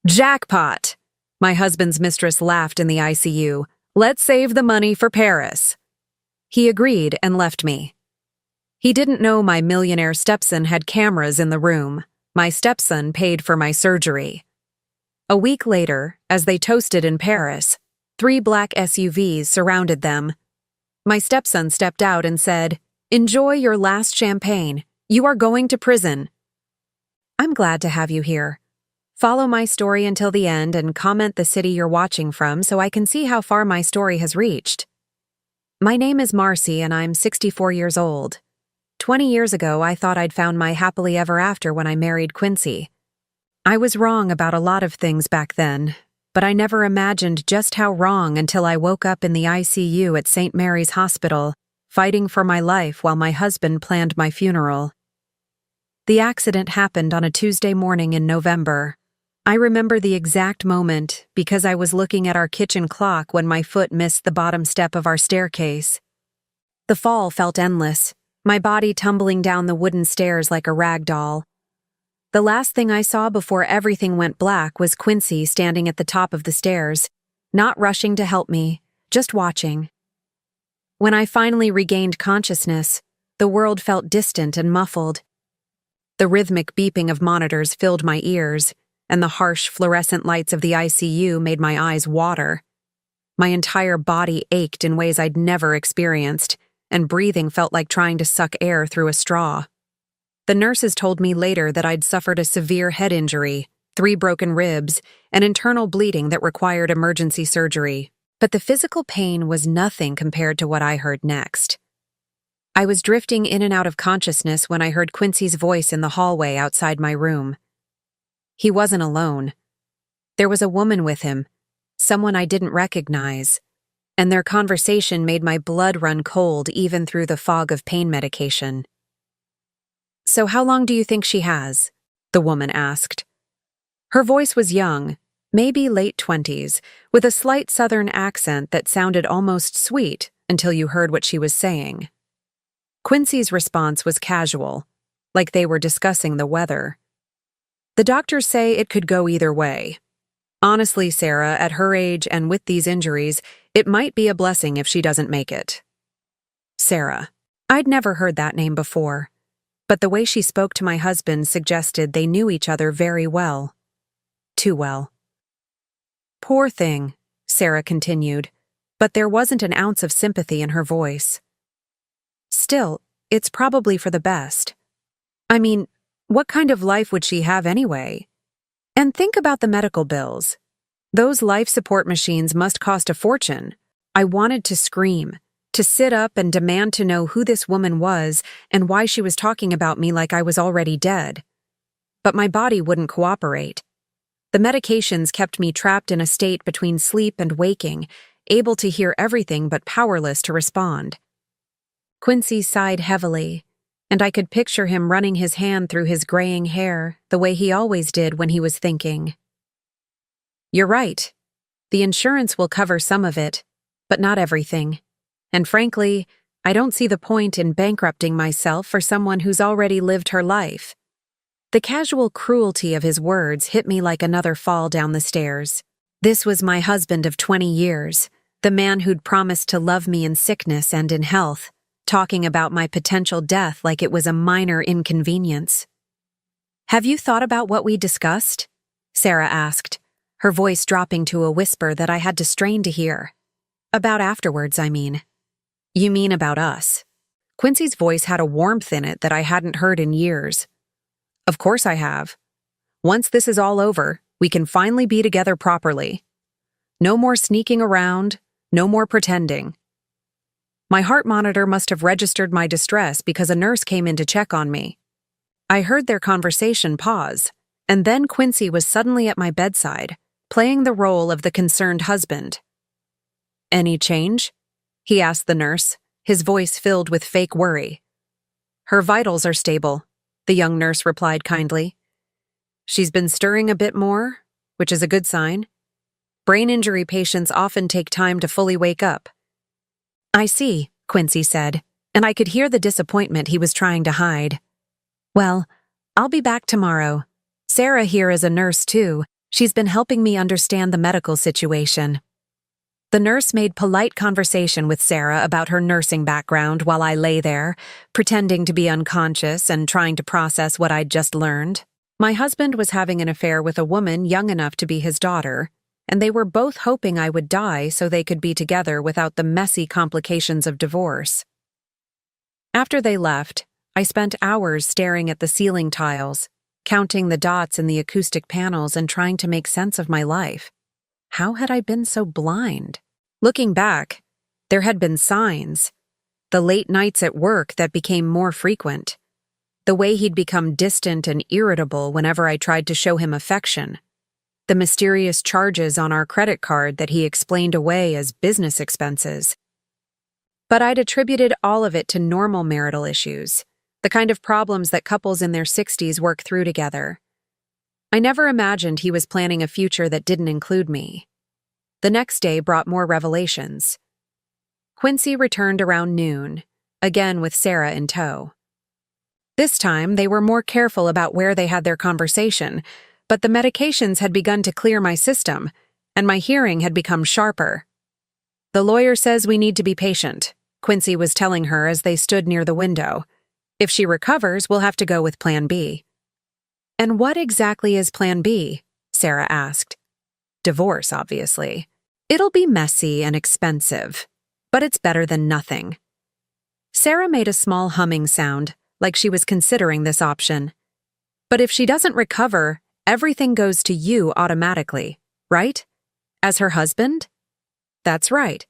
Jackpot! My husband's mistress laughed in the ICU. Let's save the money for Paris. He agreed and left me. He didn't know my millionaire stepson had cameras in the room. My stepson paid for my surgery. A week later, as they toasted in Paris, 3 black SUVs surrounded them. My stepson stepped out and said, "Enjoy your last champagne. You are going to prison." I'm glad to have you here. Follow my story until the end and comment the city you're watching from so I can see how far my story has reached. My name is Marcy and I'm 64 years old. 20 years ago, I thought I'd found my happily ever after when I married Quincy. I was wrong about a lot of things back then, but I never imagined just how wrong until I woke up in the ICU at St. Mary's Hospital, fighting for my life while my husband planned my funeral. The accident happened on a Tuesday morning in November. I remember the exact moment because I was looking at our kitchen clock when my foot missed the bottom step of our staircase. The fall felt endless, my body tumbling down the wooden stairs like a rag doll. The last thing I saw before everything went black was Quincy standing at the top of the stairs, not rushing to help me, just watching. When I finally regained consciousness, the world felt distant and muffled. The rhythmic beeping of monitors filled my ears, and the harsh fluorescent lights of the ICU made my eyes water. My entire body ached in ways I'd never experienced, and breathing felt like trying to suck air through a straw. The nurses told me later that I'd suffered a severe head injury, 3 broken ribs, and internal bleeding that required emergency surgery. But the physical pain was nothing compared to what I heard next. I was drifting in and out of consciousness when I heard Quincy's voice in the hallway outside my room. He wasn't alone. There was a woman with him, someone I didn't recognize, and their conversation made my blood run cold even through the fog of pain medication. "So how long do you think she has?" the woman asked. Her voice was young, maybe late 20s, with a slight southern accent that sounded almost sweet until you heard what she was saying. Quincy's response was casual, like they were discussing the weather. "The doctors say it could go either way. Honestly, Sarah, at her age and with these injuries, it might be a blessing if she doesn't make it." Sarah. I'd never heard that name before, but the way she spoke to my husband suggested they knew each other very well. Too well. "Poor thing," Sarah continued, but there wasn't an ounce of sympathy in her voice. "Still, it's probably for the best. I mean, what kind of life would she have anyway? And think about the medical bills. Those life support machines must cost a fortune." I wanted to scream, to sit up and demand to know who this woman was and why she was talking about me like I was already dead. But my body wouldn't cooperate. The medications kept me trapped in a state between sleep and waking, able to hear everything but powerless to respond. Quincy sighed heavily, and I could picture him running his hand through his graying hair the way he always did when he was thinking. "You're right. The insurance will cover some of it, but not everything. And frankly, I don't see the point in bankrupting myself for someone who's already lived her life." The casual cruelty of his words hit me like another fall down the stairs. This was my husband of 20 years, the man who'd promised to love me in sickness and in health, talking about my potential death like it was a minor inconvenience. "Have you thought about what we discussed?" Sarah asked, her voice dropping to a whisper that I had to strain to hear. "About afterwards, I mean." "You mean about us?" Quincy's voice had a warmth in it that I hadn't heard in years. "Of course I have. Once this is all over, we can finally be together properly. No more sneaking around, no more pretending." My heart monitor must have registered my distress because a nurse came in to check on me. I heard their conversation pause, and then Quincy was suddenly at my bedside, playing the role of the concerned husband. "Any change?" he asked the nurse, his voice filled with fake worry. "Her vitals are stable," the young nurse replied kindly. "She's been stirring a bit more, which is a good sign. Brain injury patients often take time to fully wake up." "I see," Quincy said, and I could hear the disappointment he was trying to hide. "Well, I'll be back tomorrow. Sarah here is a nurse too, She's been helping me understand the medical situation. The nurse made polite conversation with Sarah about her nursing background while I lay there, pretending to be unconscious and trying to process what I'd just learned. My husband was having an affair with a woman young enough to be his daughter, and they were both hoping I would die so they could be together without the messy complications of divorce. After they left, I spent hours staring at the ceiling tiles, counting the dots in the acoustic panels and trying to make sense of my life. How had I been so blind? Looking back, there had been signs. The late nights at work that became more frequent. The way he'd become distant and irritable whenever I tried to show him affection. The mysterious charges on our credit card that he explained away as business expenses. But I'd attributed all of it to normal marital issues, the kind of problems that couples in their 60s work through together. I never imagined he was planning a future that didn't include me. The next day brought more revelations. Quincy returned around noon, again with Sarah in tow. This time, they were more careful about where they had their conversation, but the medications had begun to clear my system, and my hearing had become sharper. "The lawyer says we need to be patient," Quincy was telling her as they stood near the window. "If she recovers, we'll have to go with Plan B." "And what exactly is Plan B?" Sarah asked. "Divorce, obviously. It'll be messy and expensive, but it's better than nothing." Sarah made a small humming sound, like she was considering this option. "But if she doesn't recover, everything goes to you automatically, right? As her husband?" "That's right.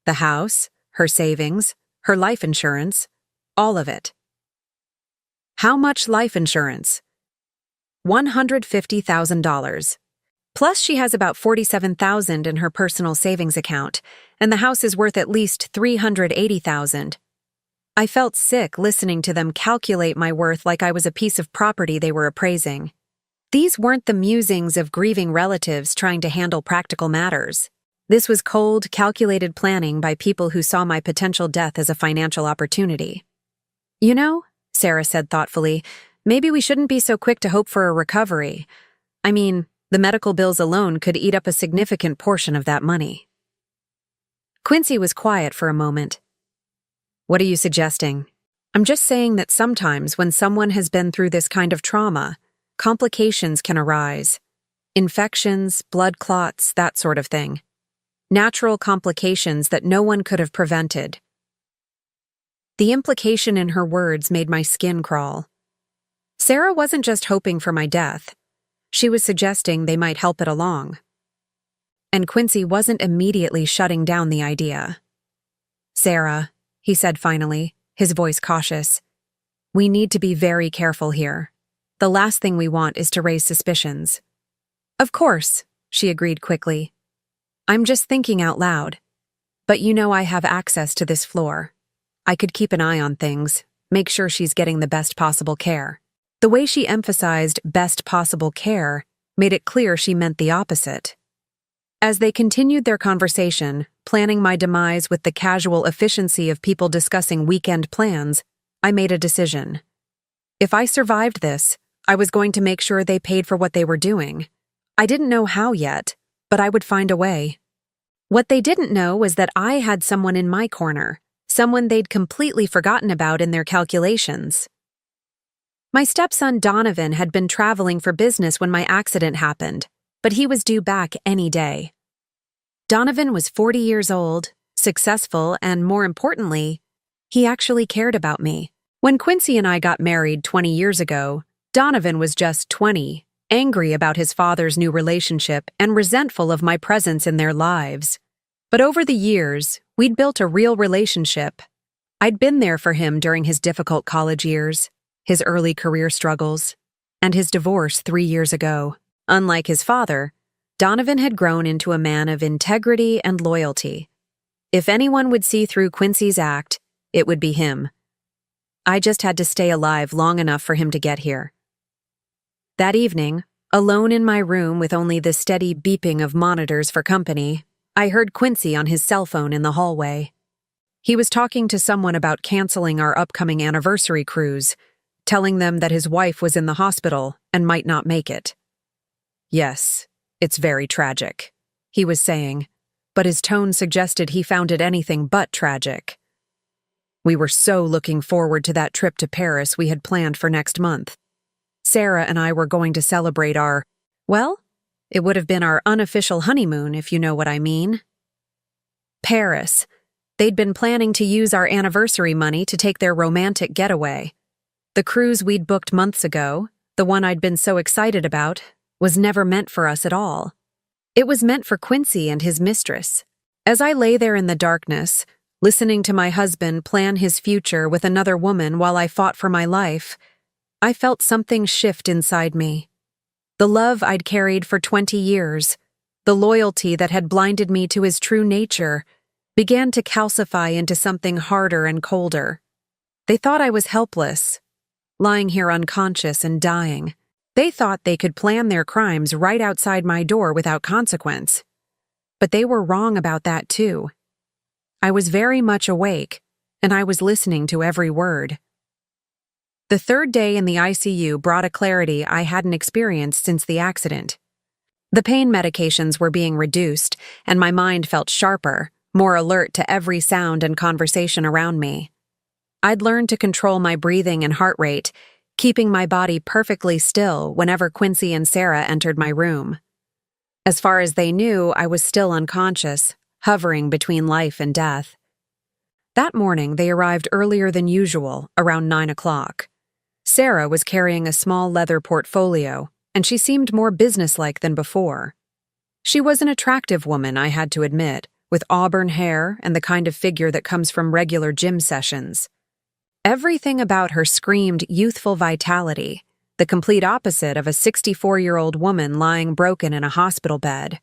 The house, her savings, her life insurance, all of it." "How much life insurance?" $150,000. Plus she has about $47,000 in her personal savings account, and the house is worth at least $380,000. I felt sick listening to them calculate my worth like I was a piece of property they were appraising. These weren't the musings of grieving relatives trying to handle practical matters. This was cold, calculated planning by people who saw my potential death as a financial opportunity. "You know," Sarah said thoughtfully, "maybe we shouldn't be so quick to hope for a recovery. I mean, the medical bills alone could eat up a significant portion of that money." Quincy was quiet for a moment. "What are you suggesting?" "I'm just saying that sometimes when someone has been through this kind of trauma, complications can arise. Infections, blood clots, that sort of thing. Natural complications that no one could have prevented." The implication in her words made my skin crawl. Sarah wasn't just hoping for my death. She was suggesting they might help it along. And Quincy wasn't immediately shutting down the idea. "Sarah," he said finally, his voice cautious, "we need to be very careful here. The last thing we want is to raise suspicions." "Of course," she agreed quickly. "I'm just thinking out loud. But you know I have access to this floor. I could keep an eye on things, make sure she's getting the best possible care." The way she emphasized best possible care made it clear she meant the opposite. As they continued their conversation, planning my demise with the casual efficiency of people discussing weekend plans, I made a decision. If I survived this, I was going to make sure they paid for what they were doing. I didn't know how yet, but I would find a way. What they didn't know was that I had someone in my corner, someone they'd completely forgotten about in their calculations. My stepson Donovan had been traveling for business when my accident happened, but he was due back any day. Donovan was 40 years old, successful, and more importantly, he actually cared about me. When Quincy and I got married 20 years ago, Donovan was just 20, angry about his father's new relationship and resentful of my presence in their lives. But over the years, we'd built a real relationship. I'd been there for him during his difficult college years, his early career struggles, and his divorce 3 years ago. Unlike his father, Donovan had grown into a man of integrity and loyalty. If anyone would see through Quincy's act, it would be him. I just had to stay alive long enough for him to get here. That evening, alone in my room with only the steady beeping of monitors for company, I heard Quincy on his cell phone in the hallway. He was talking to someone about canceling our upcoming anniversary cruise, telling them that his wife was in the hospital and might not make it. Yes, It's very tragic, he was saying, but his tone suggested he found it anything but tragic. We were so looking forward to that trip to Paris we had planned for next month. Sarah and I were going to celebrate well, it would have been our unofficial honeymoon, if you know what I mean. Paris. They'd been planning to use our anniversary money to take their romantic getaway. The cruise we'd booked months ago, the one I'd been so excited about, was never meant for us at all. It was meant for Quincy and his mistress. As I lay there in the darkness, listening to my husband plan his future with another woman while I fought for my life, I felt something shift inside me. The love I'd carried for 20 years, the loyalty that had blinded me to his true nature, began to calcify into something harder and colder. They thought I was helpless, lying here unconscious and dying. They thought they could plan their crimes right outside my door without consequence. But they were wrong about that too. I was very much awake, and I was listening to every word. The third day in the ICU brought a clarity I hadn't experienced since the accident. The pain medications were being reduced, and my mind felt sharper, more alert to every sound and conversation around me. I'd learned to control my breathing and heart rate, keeping my body perfectly still whenever Quincy and Sarah entered my room. As far as they knew, I was still unconscious, hovering between life and death. That morning, they arrived earlier than usual, around 9 o'clock. Sarah was carrying a small leather portfolio, and she seemed more businesslike than before. She was an attractive woman, I had to admit, with auburn hair and the kind of figure that comes from regular gym sessions. Everything about her screamed youthful vitality, the complete opposite of a 64-year-old woman lying broken in a hospital bed.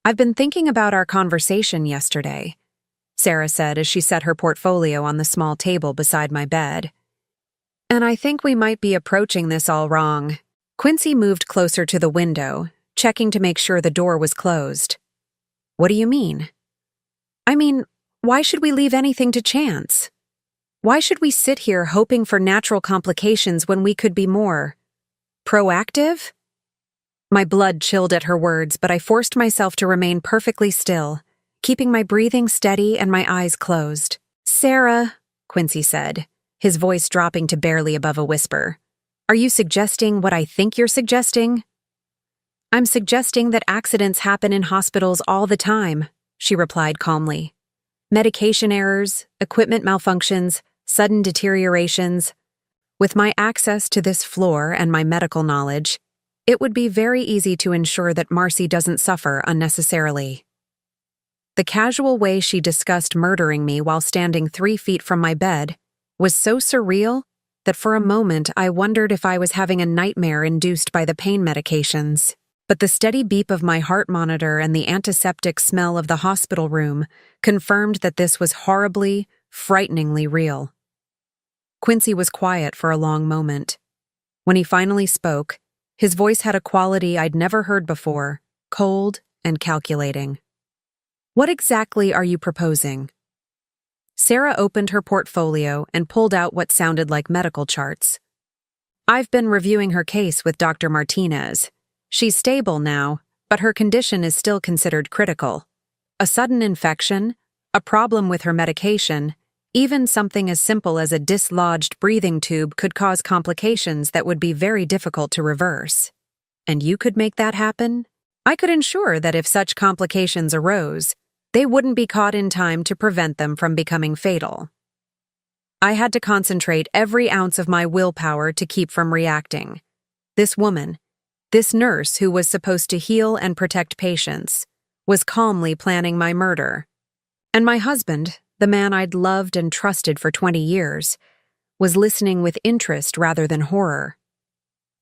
"I've been thinking about our conversation yesterday," Sarah said as she set her portfolio on the small table beside my bed. "And I think we might be approaching this all wrong." Quincy moved closer to the window, checking to make sure the door was closed. "What do you mean?" "I mean, why should we leave anything to chance? Why should we sit here hoping for natural complications when we could be more proactive?" My blood chilled at her words, but I forced myself to remain perfectly still, keeping my breathing steady and my eyes closed. "Sarah," Quincy said, his voice dropping to barely above a whisper, "are you suggesting what I think you're suggesting?" "I'm suggesting that accidents happen in hospitals all the time," she replied calmly. "Medication errors, equipment malfunctions, sudden deteriorations. With my access to this floor and my medical knowledge, it would be very easy to ensure that Marcy doesn't suffer unnecessarily." The casual way she discussed murdering me while standing 3 feet from my bed was so surreal that for a moment I wondered if I was having a nightmare induced by the pain medications. But the steady beep of my heart monitor and the antiseptic smell of the hospital room confirmed that this was horribly, frighteningly real. Quincy was quiet for a long moment. When he finally spoke, his voice had a quality I'd never heard before, cold and calculating. "What exactly are you proposing?" Sarah opened her portfolio and pulled out what sounded like medical charts. "I've been reviewing her case with Dr. Martinez. She's stable now, but her condition is still considered critical. A sudden infection, a problem with her medication, even something as simple as a dislodged breathing tube could cause complications that would be very difficult to reverse. And you could make that happen? I could ensure that if such complications arose, they wouldn't be caught in time to prevent them from becoming fatal." I had to concentrate every ounce of my willpower to keep from reacting. This woman, this nurse who was supposed to heal and protect patients, was calmly planning my murder. And my husband, the man I'd loved and trusted for 20 years, was listening with interest rather than horror.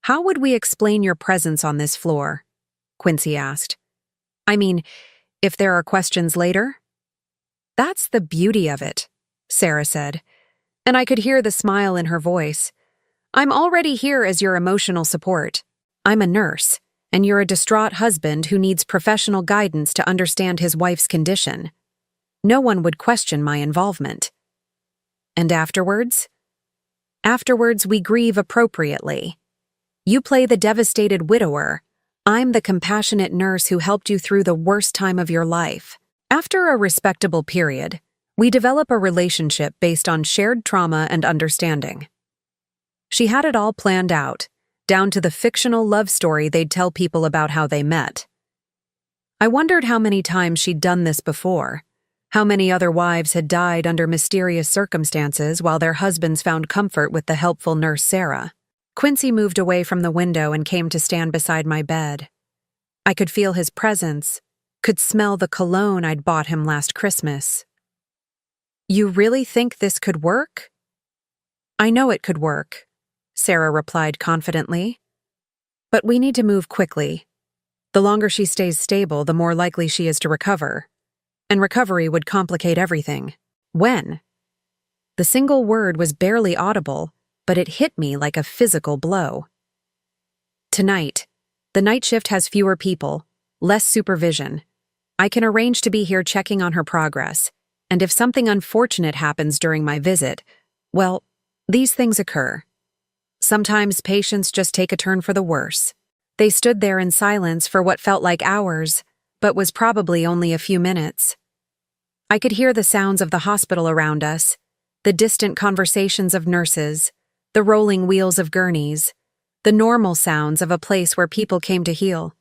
"How would we explain your presence on this floor?" Quincy asked. "I mean, if there are questions later?" "That's the beauty of it," Sarah said, and I could hear the smile in her voice. "I'm already here as your emotional support. I'm a nurse, and you're a distraught husband who needs professional guidance to understand his wife's condition. No one would question my involvement." "And afterwards?" "Afterwards, we grieve appropriately. You play the devastated widower, I'm the compassionate nurse who helped you through the worst time of your life. After a respectable period, we develop a relationship based on shared trauma and understanding. She had it all planned out, down to the fictional love story they'd tell people about how they met. I wondered how many times she'd done this before, how many other wives had died under mysterious circumstances while their husbands found comfort with the helpful nurse Sarah. Quincy moved away from the window and came to stand beside my bed. I could feel his presence, could smell the cologne I'd bought him last Christmas. You really think this could work? I know it could work, Sarah replied confidently. But we need to move quickly. The longer she stays stable, the more likely she is to recover. And recovery would complicate everything. When? The single word was barely audible, but it hit me like a physical blow. Tonight. The night shift has fewer people, less supervision. I can arrange to be here checking on her progress, and if something unfortunate happens during my visit, well, these things occur. Sometimes patients just take a turn for the worse. They stood there in silence for what felt like hours, but was probably only a few minutes. I could hear the sounds of the hospital around us, the distant conversations of nurses, the rolling wheels of gurneys, the normal sounds of a place where people came to heal.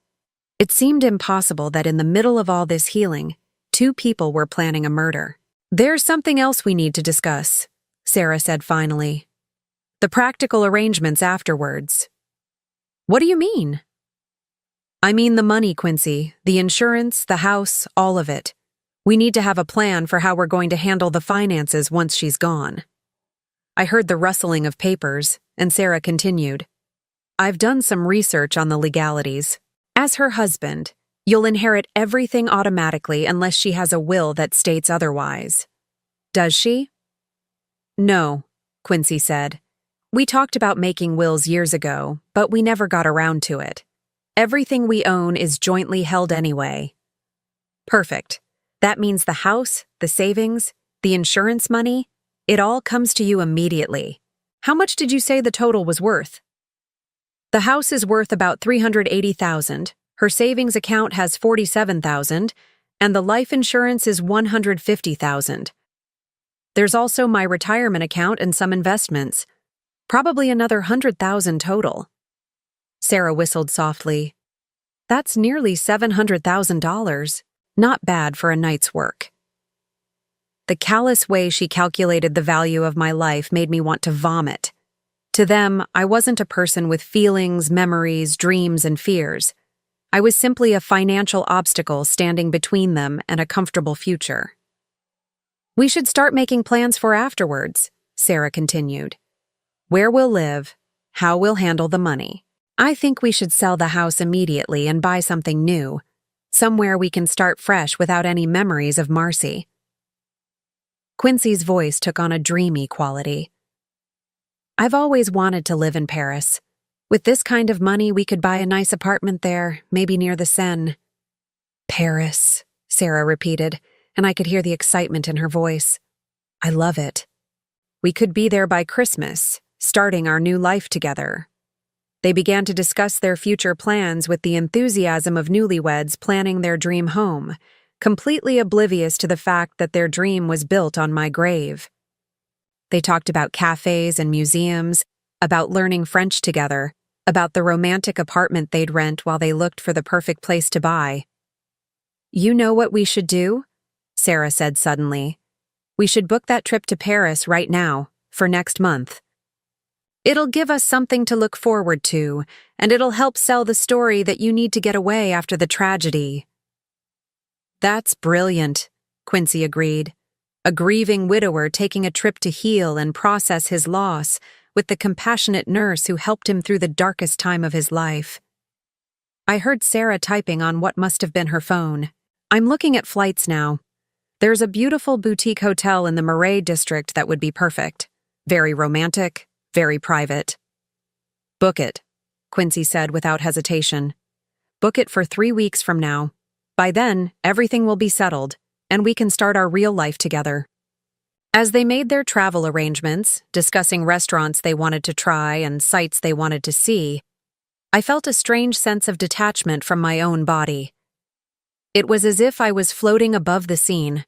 It seemed impossible that in the middle of all this healing, two people were planning a murder. There's something else we need to discuss, Sarah said finally. The practical arrangements afterwards. What do you mean? I mean the money, Quincy, the insurance, the house, all of it. We need to have a plan for how we're going to handle the finances once she's gone. I heard the rustling of papers, and Sarah continued. I've done some research on the legalities. As her husband, you'll inherit everything automatically unless she has a will that states otherwise. Does she? No, Quincy said. We talked about making wills years ago, but we never got around to it. Everything we own is jointly held anyway. Perfect. That means the house, the savings, the insurance money, it all comes to you immediately. How much did you say the total was worth? The house is worth about $380,000, her savings account has $47,000, and the life insurance is $150,000. There's also my retirement account and some investments. Probably another $100,000 total. Sarah whistled softly. That's nearly $700,000. Not bad for a night's work. The callous way she calculated the value of my life made me want to vomit. To them, I wasn't a person with feelings, memories, dreams, and fears. I was simply a financial obstacle standing between them and a comfortable future. We should start making plans for afterwards, Sarah continued. Where we'll live, how we'll handle the money. I think we should sell the house immediately and buy something new, somewhere we can start fresh without any memories of Marcy. Quincy's voice took on a dreamy quality. I've always wanted to live in Paris. With this kind of money, we could buy a nice apartment there, maybe near the Seine. Paris, Sarah repeated, and I could hear the excitement in her voice. I love it. We could be there by Christmas, starting our new life together. They began to discuss their future plans with the enthusiasm of newlyweds planning their dream home, completely oblivious to the fact that their dream was built on my grave. They talked about cafes and museums, about learning French together, about the romantic apartment they'd rent while they looked for the perfect place to buy. You know what we should do? Sarah said suddenly. We should book that trip to Paris right now, for next month. It'll give us something to look forward to, and it'll help sell the story that you need to get away after the tragedy. That's brilliant, Quincy agreed. A grieving widower taking a trip to heal and process his loss with the compassionate nurse who helped him through the darkest time of his life. I heard Sarah typing on what must have been her phone. I'm looking at flights now. There's a beautiful boutique hotel in the Marais district that would be perfect. Very romantic, very private. Book it, Quincy said without hesitation. Book it for 3 weeks from now. By then, everything will be settled, and we can start our real life together. As they made their travel arrangements, discussing restaurants they wanted to try and sights they wanted to see, I felt a strange sense of detachment from my own body. It was as if I was floating above the scene,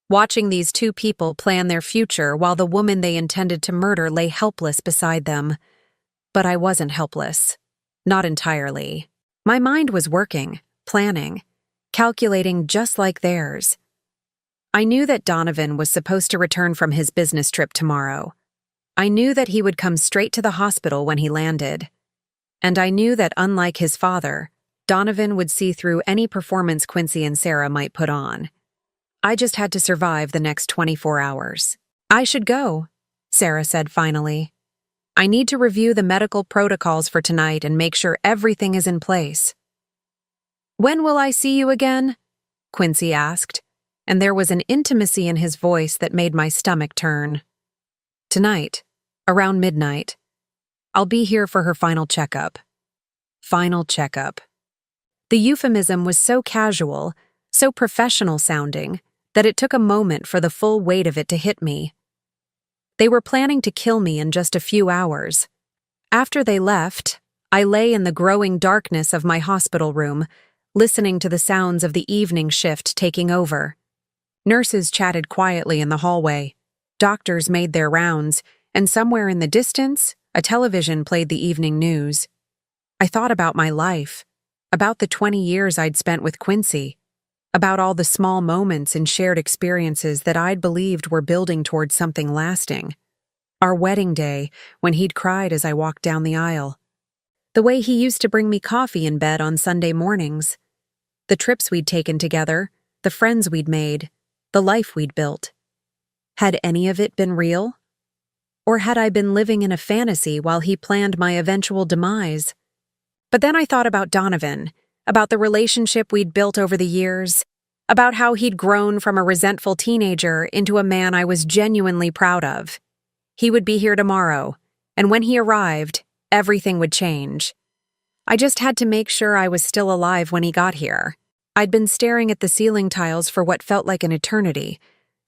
watching these two people plan their future while the woman they intended to murder lay helpless beside them. But I wasn't helpless. Not entirely. My mind was working, planning, calculating just like theirs. I knew that Donovan was supposed to return from his business trip tomorrow. I knew that he would come straight to the hospital when he landed. And I knew that unlike his father, Donovan would see through any performance Quincy and Sarah might put on. I just had to survive the next 24 hours. I should go, Sarah said finally. I need to review the medical protocols for tonight and make sure everything is in place. When will I see you again? Quincy asked, and there was an intimacy in his voice that made my stomach turn. Tonight, around midnight. I'll be here for her final checkup. Final checkup. The euphemism was so casual, so professional sounding, that it took a moment for the full weight of it to hit me. They were planning to kill me in just a few hours. After they left, I lay in the growing darkness of my hospital room, listening to the sounds of the evening shift taking over. Nurses chatted quietly in the hallway. Doctors made their rounds, and somewhere in the distance, a television played the evening news. I thought about my life, about the 20 years I'd spent with Quincy, about all the small moments and shared experiences that I'd believed were building towards something lasting. Our wedding day, when he'd cried as I walked down the aisle. The way he used to bring me coffee in bed on Sunday mornings. The trips we'd taken together, the friends we'd made, the life we'd built. Had any of it been real? Or had I been living in a fantasy while he planned my eventual demise? But then I thought about Donovan, about the relationship we'd built over the years, about how he'd grown from a resentful teenager into a man I was genuinely proud of. He would be here tomorrow, and when he arrived, everything would change. I just had to make sure I was still alive when he got here. I'd been staring at the ceiling tiles for what felt like an eternity,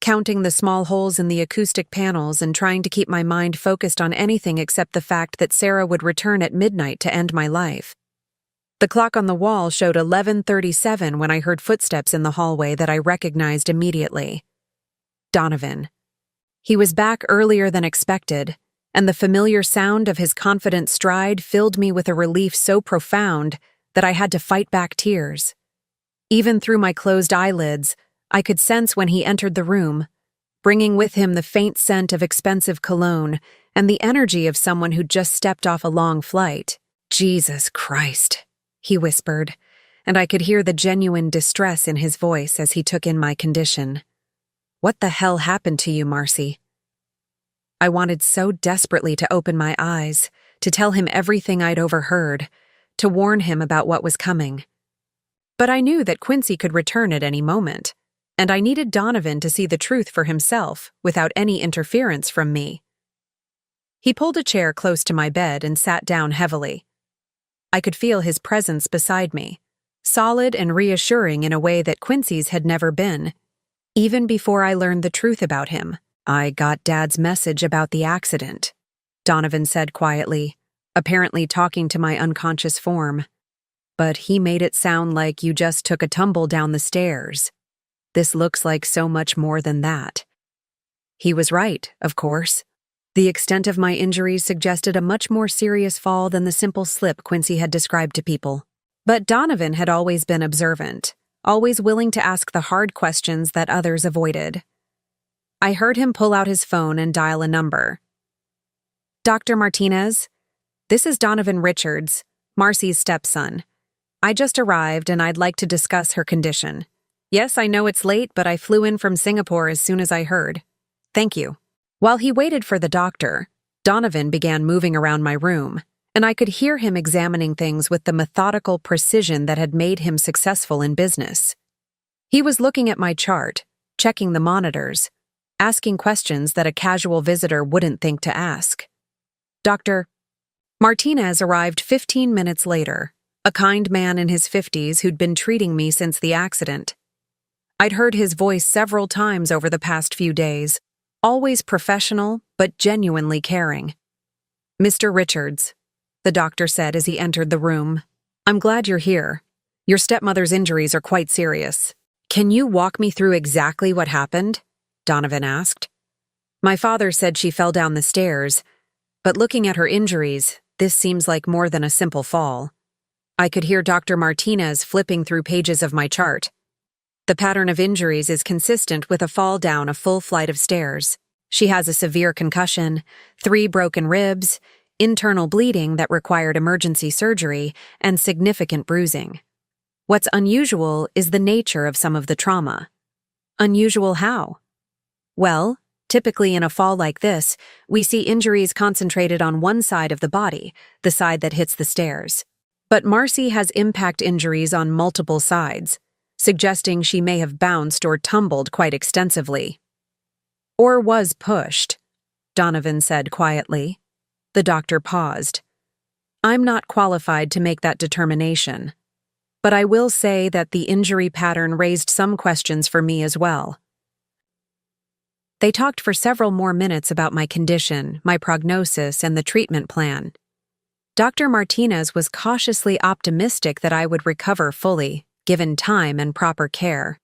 counting the small holes in the acoustic panels and trying to keep my mind focused on anything except the fact that Sarah would return at midnight to end my life. The clock on the wall showed 11:37 when I heard footsteps in the hallway that I recognized immediately. Donovan. He was back earlier than expected, and the familiar sound of his confident stride filled me with a relief so profound that I had to fight back tears. Even through my closed eyelids, I could sense when he entered the room, bringing with him the faint scent of expensive cologne and the energy of someone who'd just stepped off a long flight. Jesus Christ, he whispered, and I could hear the genuine distress in his voice as he took in my condition. What the hell happened to you, Marcy? I wanted so desperately to open my eyes, to tell him everything I'd overheard, to warn him about what was coming. But I knew that Quincy could return at any moment, and I needed Donovan to see the truth for himself without any interference from me. He pulled a chair close to my bed and sat down heavily. I could feel his presence beside me, solid and reassuring in a way that Quincy's had never been. Even before I learned the truth about him, I got Dad's message about the accident, Donovan said quietly, apparently talking to my unconscious form. But he made it sound like you just took a tumble down the stairs. This looks like so much more than that. He was right, of course. The extent of my injuries suggested a much more serious fall than the simple slip Quincy had described to people. But Donovan had always been observant, always willing to ask the hard questions that others avoided. I heard him pull out his phone and dial a number. Dr. Martinez, this is Donovan Richards, Marcy's stepson. I just arrived and I'd like to discuss her condition. Yes, I know it's late, but I flew in from Singapore as soon as I heard. Thank you. While he waited for the doctor, Donovan began moving around my room, and I could hear him examining things with the methodical precision that had made him successful in business. He was looking at my chart, checking the monitors, asking questions that a casual visitor wouldn't think to ask. Dr. Martinez arrived 15 minutes later, a kind man in his 50s who'd been treating me since the accident. I'd heard his voice several times over the past few days, always professional but genuinely caring. Mr. Richards, the doctor said as he entered the room. "I'm glad you're here. Your stepmother's injuries are quite serious." "Can you walk me through exactly what happened?" Donovan asked. "My father said she fell down the stairs, but looking at her injuries, this seems like more than a simple fall." I could hear Dr. Martinez flipping through pages of my chart. "The pattern of injuries is consistent with a fall down a full flight of stairs. She has a severe concussion, 3 broken ribs, internal bleeding that required emergency surgery, and significant bruising. What's unusual is the nature of some of the trauma." "Unusual how?" "Well, typically in a fall like this, we see injuries concentrated on one side of the body, the side that hits the stairs. But Marcy has impact injuries on multiple sides, suggesting she may have bounced or tumbled quite extensively." "Or was pushed," Donovan said quietly. The doctor paused. "I'm not qualified to make that determination, but I will say that the injury pattern raised some questions for me as well." They talked for several more minutes about my condition, my prognosis, and the treatment plan. Dr. Martinez was cautiously optimistic that I would recover fully, given time and proper care.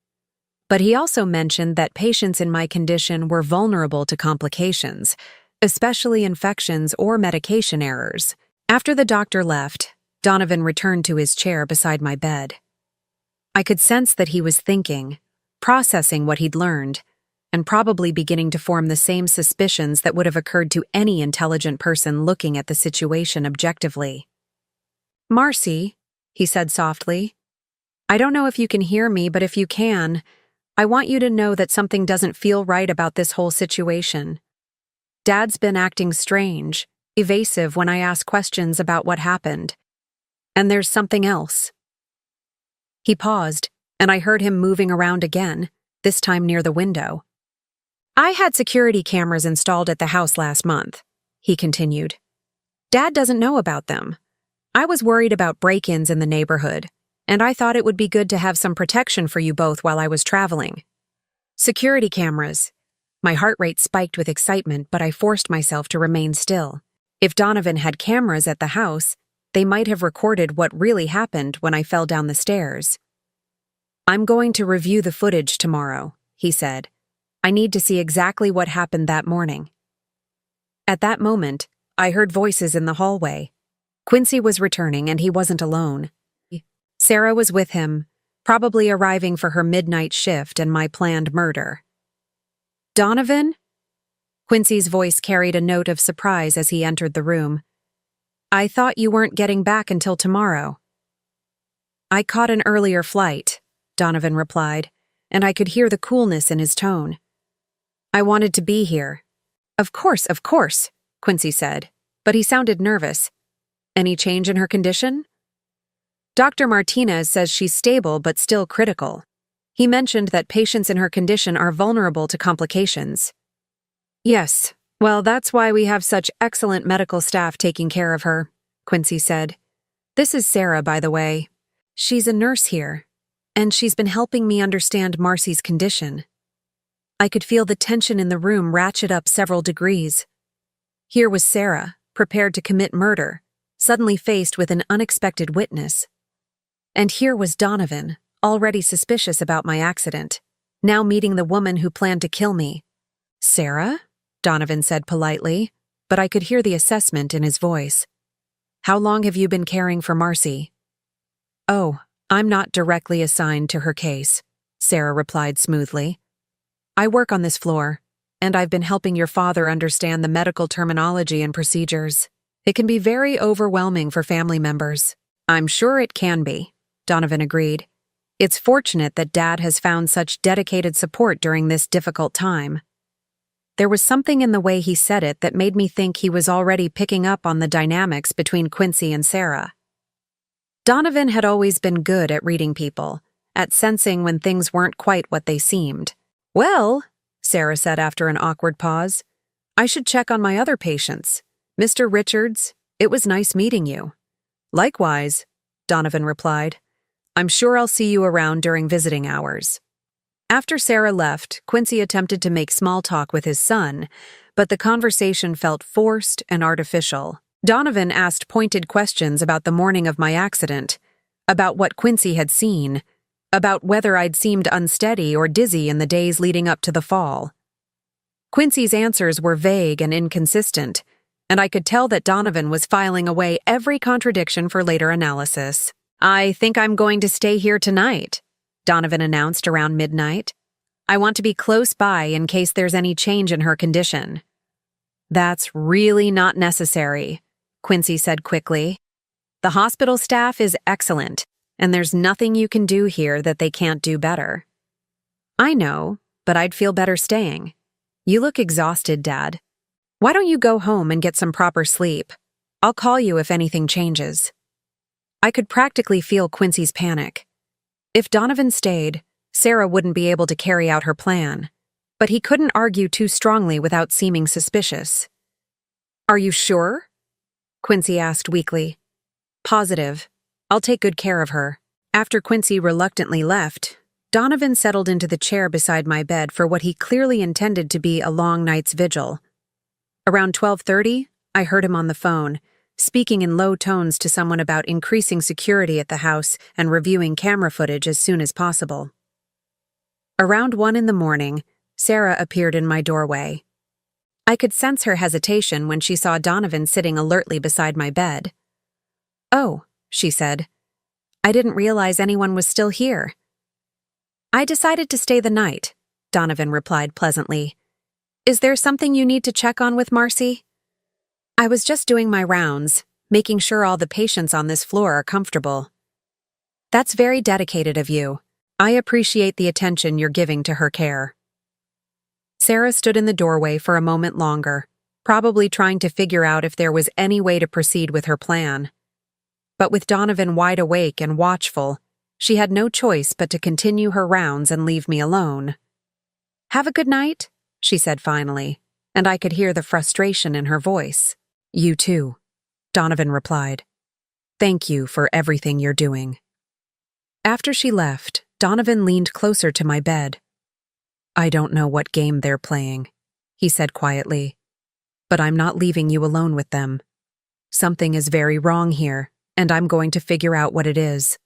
But he also mentioned that patients in my condition were vulnerable to complications, especially infections or medication errors. After the doctor left, Donovan returned to his chair beside my bed. I could sense that he was thinking, processing what he'd learned, and probably beginning to form the same suspicions that would have occurred to any intelligent person looking at the situation objectively. "Marcy," he said softly, "I don't know if you can hear me, but if you can, I want you to know that something doesn't feel right about this whole situation. Dad's been acting strange, evasive when I ask questions about what happened. And there's something else." He paused, and I heard him moving around again, this time near the window. "I had security cameras installed at the house last month," he continued. "Dad doesn't know about them. I was worried about break-ins in the neighborhood, and I thought it would be good to have some protection for you both while I was traveling." Security cameras. My heart rate spiked with excitement, but I forced myself to remain still. If Donovan had cameras at the house, they might have recorded what really happened when I fell down the stairs. "I'm going to review the footage tomorrow," he said. "I need to see exactly what happened that morning." At that moment, I heard voices in the hallway. Quincy was returning, and he wasn't alone. Sarah was with him, probably arriving for her midnight shift and my planned murder. "Donovan?" Quincy's voice carried a note of surprise as he entered the room. "I thought you weren't getting back until tomorrow." "I caught an earlier flight," Donovan replied, and I could hear the coolness in his tone. "I wanted to be here." Of course," Quincy said, but he sounded nervous. "Any change in her condition?" "Dr. Martinez says she's stable but still critical. He mentioned that patients in her condition are vulnerable to complications." "Yes, well, that's why we have such excellent medical staff taking care of her," Quincy said. "This is Sarah, by the way. She's a nurse here, and she's been helping me understand Marcy's condition." I could feel the tension in the room ratchet up several degrees. Here was Sarah, prepared to commit murder, suddenly faced with an unexpected witness. And here was Donovan, already suspicious about my accident, now meeting the woman who planned to kill me. "Sarah?" Donovan said politely, but I could hear the assessment in his voice. "How long have you been caring for Marcy?" "Oh, I'm not directly assigned to her case," Sarah replied smoothly. "I work on this floor, and I've been helping your father understand the medical terminology and procedures. It can be very overwhelming for family members." "I'm sure it can be," Donovan agreed. "It's fortunate that Dad has found such dedicated support during this difficult time." There was something in the way he said it that made me think he was already picking up on the dynamics between Quincy and Sarah. Donovan had always been good at reading people, at sensing when things weren't quite what they seemed. "Well," Sarah said after an awkward pause, "I should check on my other patients. Mr. Richards, it was nice meeting you." "Likewise," Donovan replied. "I'm sure I'll see you around during visiting hours." After Sarah left, Quincy attempted to make small talk with his son, but the conversation felt forced and artificial. Donovan asked pointed questions about the morning of my accident, about what Quincy had seen, about whether I'd seemed unsteady or dizzy in the days leading up to the fall. Quincy's answers were vague and inconsistent, and I could tell that Donovan was filing away every contradiction for later analysis. "I think I'm going to stay here tonight," Donovan announced around midnight. "I want to be close by in case there's any change in her condition." "That's really not necessary," Quincy said quickly. "The hospital staff is excellent, and there's nothing you can do here that they can't do better." "I know, but I'd feel better staying. You look exhausted, Dad. Why don't you go home and get some proper sleep? I'll call you if anything changes." I could practically feel Quincy's panic. If Donovan stayed, Sarah wouldn't be able to carry out her plan, but he couldn't argue too strongly without seeming suspicious. "Are you sure?" Quincy asked weakly. "Positive. I'll take good care of her." After Quincy reluctantly left, Donovan settled into the chair beside my bed for what he clearly intended to be a long night's vigil. Around 12:30, I heard him on the phone, speaking in low tones to someone about increasing security at the house and reviewing camera footage as soon as possible. Around 1 in the morning, Sarah appeared in my doorway. I could sense her hesitation when she saw Donovan sitting alertly beside my bed. "Oh," she said. "I didn't realize anyone was still here." "I decided to stay the night," Donovan replied pleasantly. "Is there something you need to check on with Marcy?" "I was just doing my rounds, making sure all the patients on this floor are comfortable." "That's very dedicated of you. I appreciate the attention you're giving to her care." Sarah stood in the doorway for a moment longer, probably trying to figure out if there was any way to proceed with her plan. But with Donovan wide awake and watchful, she had no choice but to continue her rounds and leave me alone. "Have a good night," she said finally, and I could hear the frustration in her voice. "You too," Donovan replied. "Thank you for everything you're doing." After she left, Donovan leaned closer to my bed. "I don't know what game they're playing," he said quietly, "but I'm not leaving you alone with them. Something is very wrong here, and I'm going to figure out what it is."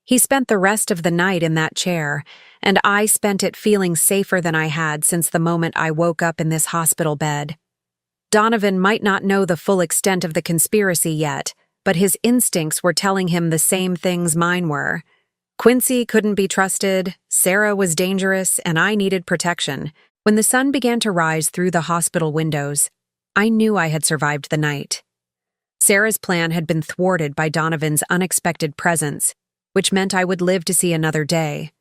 He spent the rest of the night in that chair, and I spent it feeling safer than I had since the moment I woke up in this hospital bed. Donovan might not know the full extent of the conspiracy yet, but his instincts were telling him the same things mine were. Quincy couldn't be trusted, Sarah was dangerous, and I needed protection. When the sun began to rise through the hospital windows, I knew I had survived the night. Sarah's plan had been thwarted by Donovan's unexpected presence, which meant I would live to see another day.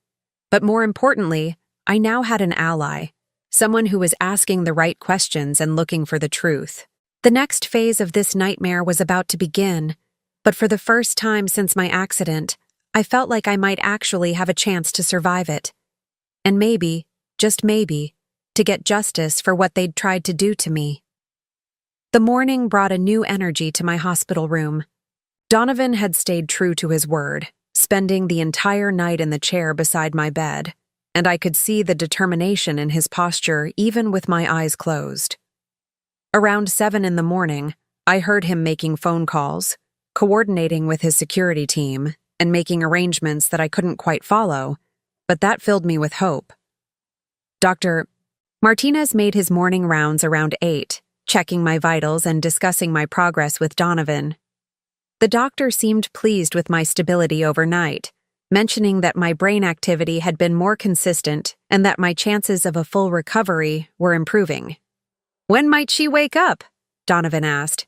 But more importantly, I now had an ally, someone who was asking the right questions and looking for the truth. The next phase of this nightmare was about to begin, but for the first time since my accident, I felt like I might actually have a chance to survive it. And maybe, just maybe, to get justice for what they'd tried to do to me. The morning brought a new energy to my hospital room. Donovan had stayed true to his word, spending the entire night in the chair beside my bed, and I could see the determination in his posture even with my eyes closed. Around 7 in the morning, I heard him making phone calls, coordinating with his security team, and making arrangements that I couldn't quite follow, but that filled me with hope. Dr. Martinez made his morning rounds around 8, checking my vitals and discussing my progress with Donovan. The doctor seemed pleased with my stability overnight, mentioning that my brain activity had been more consistent and that my chances of a full recovery were improving. "When might she wake up?" Donovan asked.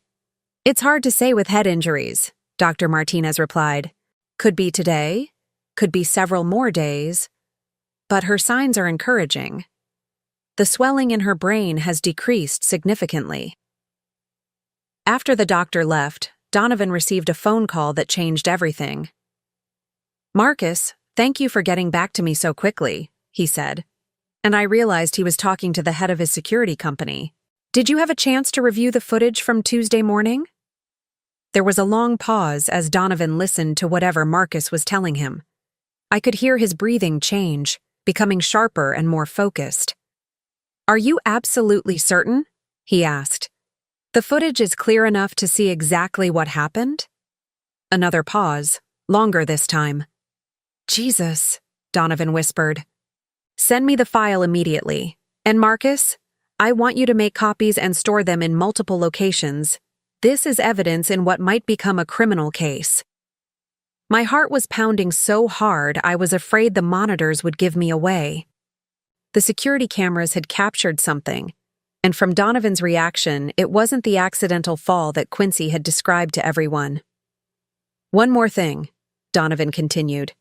"It's hard to say with head injuries," Dr. Martinez replied. "Could be today, could be several more days, but her signs are encouraging. The swelling in her brain has decreased significantly." After the doctor left, Donovan received a phone call that changed everything. "Marcus, thank you for getting back to me so quickly," he said, and I realized he was talking to the head of his security company. "Did you have a chance to review the footage from Tuesday morning?" There was a long pause as Donovan listened to whatever Marcus was telling him. I could hear his breathing change, becoming sharper and more focused. "Are you absolutely certain?" he asked. The footage is clear enough to see exactly what happened? Another pause, longer this time. Jesus, Donovan whispered. Send me the file immediately. And Marcus, I want you to make copies and store them in multiple locations. This is evidence in what might become a criminal case. My heart was pounding so hard I was afraid the monitors would give me away. The security cameras had captured something, and from Donovan's reaction, it wasn't the accidental fall that Quincy had described to everyone. One more thing, Donovan continued.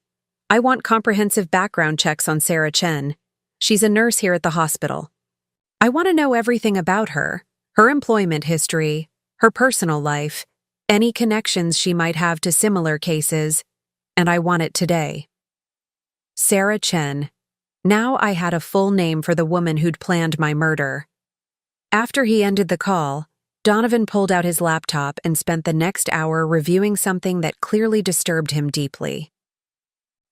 I want comprehensive background checks on Sarah Chen. She's a nurse here at the hospital. I want to know everything about her employment history, her personal life, any connections she might have to similar cases, and I want it today. Sarah Chen. Now I had a full name for the woman who'd planned my murder. After he ended the call, Donovan pulled out his laptop and spent the next hour reviewing something that clearly disturbed him deeply.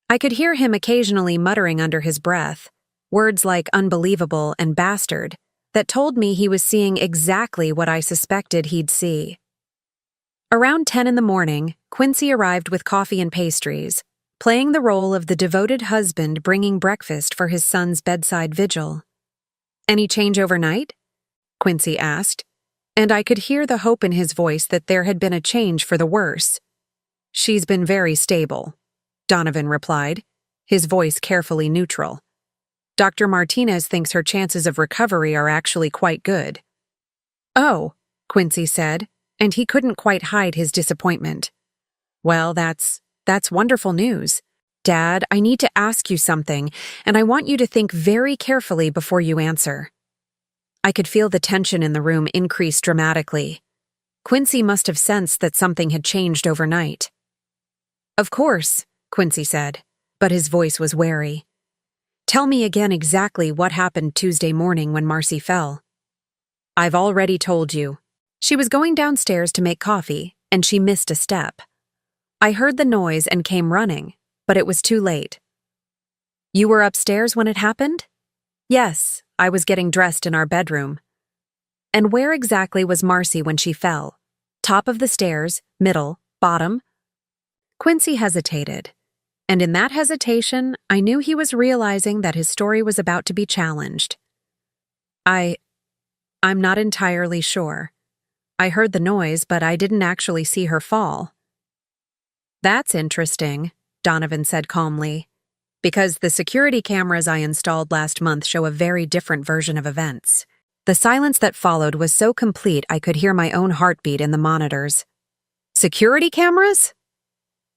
I could hear him occasionally muttering under his breath, words like unbelievable and bastard, that told me he was seeing exactly what I suspected he'd see. Around 10 in the morning, Quincy arrived with coffee and pastries, playing the role of the devoted husband bringing breakfast for his son's bedside vigil. Any change overnight? Quincy asked, and I could hear the hope in his voice that there had been a change for the worse. She's been very stable, Donovan replied, his voice carefully neutral. Dr. Martinez thinks her chances of recovery are actually quite good. Oh, Quincy said, and he couldn't quite hide his disappointment. Well, that's wonderful news. Dad, I need to ask you something, and I want you to think very carefully before you answer. I could feel the tension in the room increase dramatically. Quincy must have sensed that something had changed overnight. Of course, Quincy said, but his voice was wary. Tell me again exactly what happened Tuesday morning when Marcy fell. I've already told you. She was going downstairs to make coffee, and she missed a step. I heard the noise and came running, but it was too late. You were upstairs when it happened? Yes, I was getting dressed in our bedroom. And where exactly was Marcy when she fell? Top of the stairs, middle, bottom? Quincy hesitated, and in that hesitation, I knew he was realizing that his story was about to be challenged. I'm not entirely sure. I heard the noise, but I didn't actually see her fall. That's interesting, Donovan said calmly, because the security cameras I installed last month show a very different version of events. The silence that followed was so complete I could hear my own heartbeat in the monitors. Security cameras?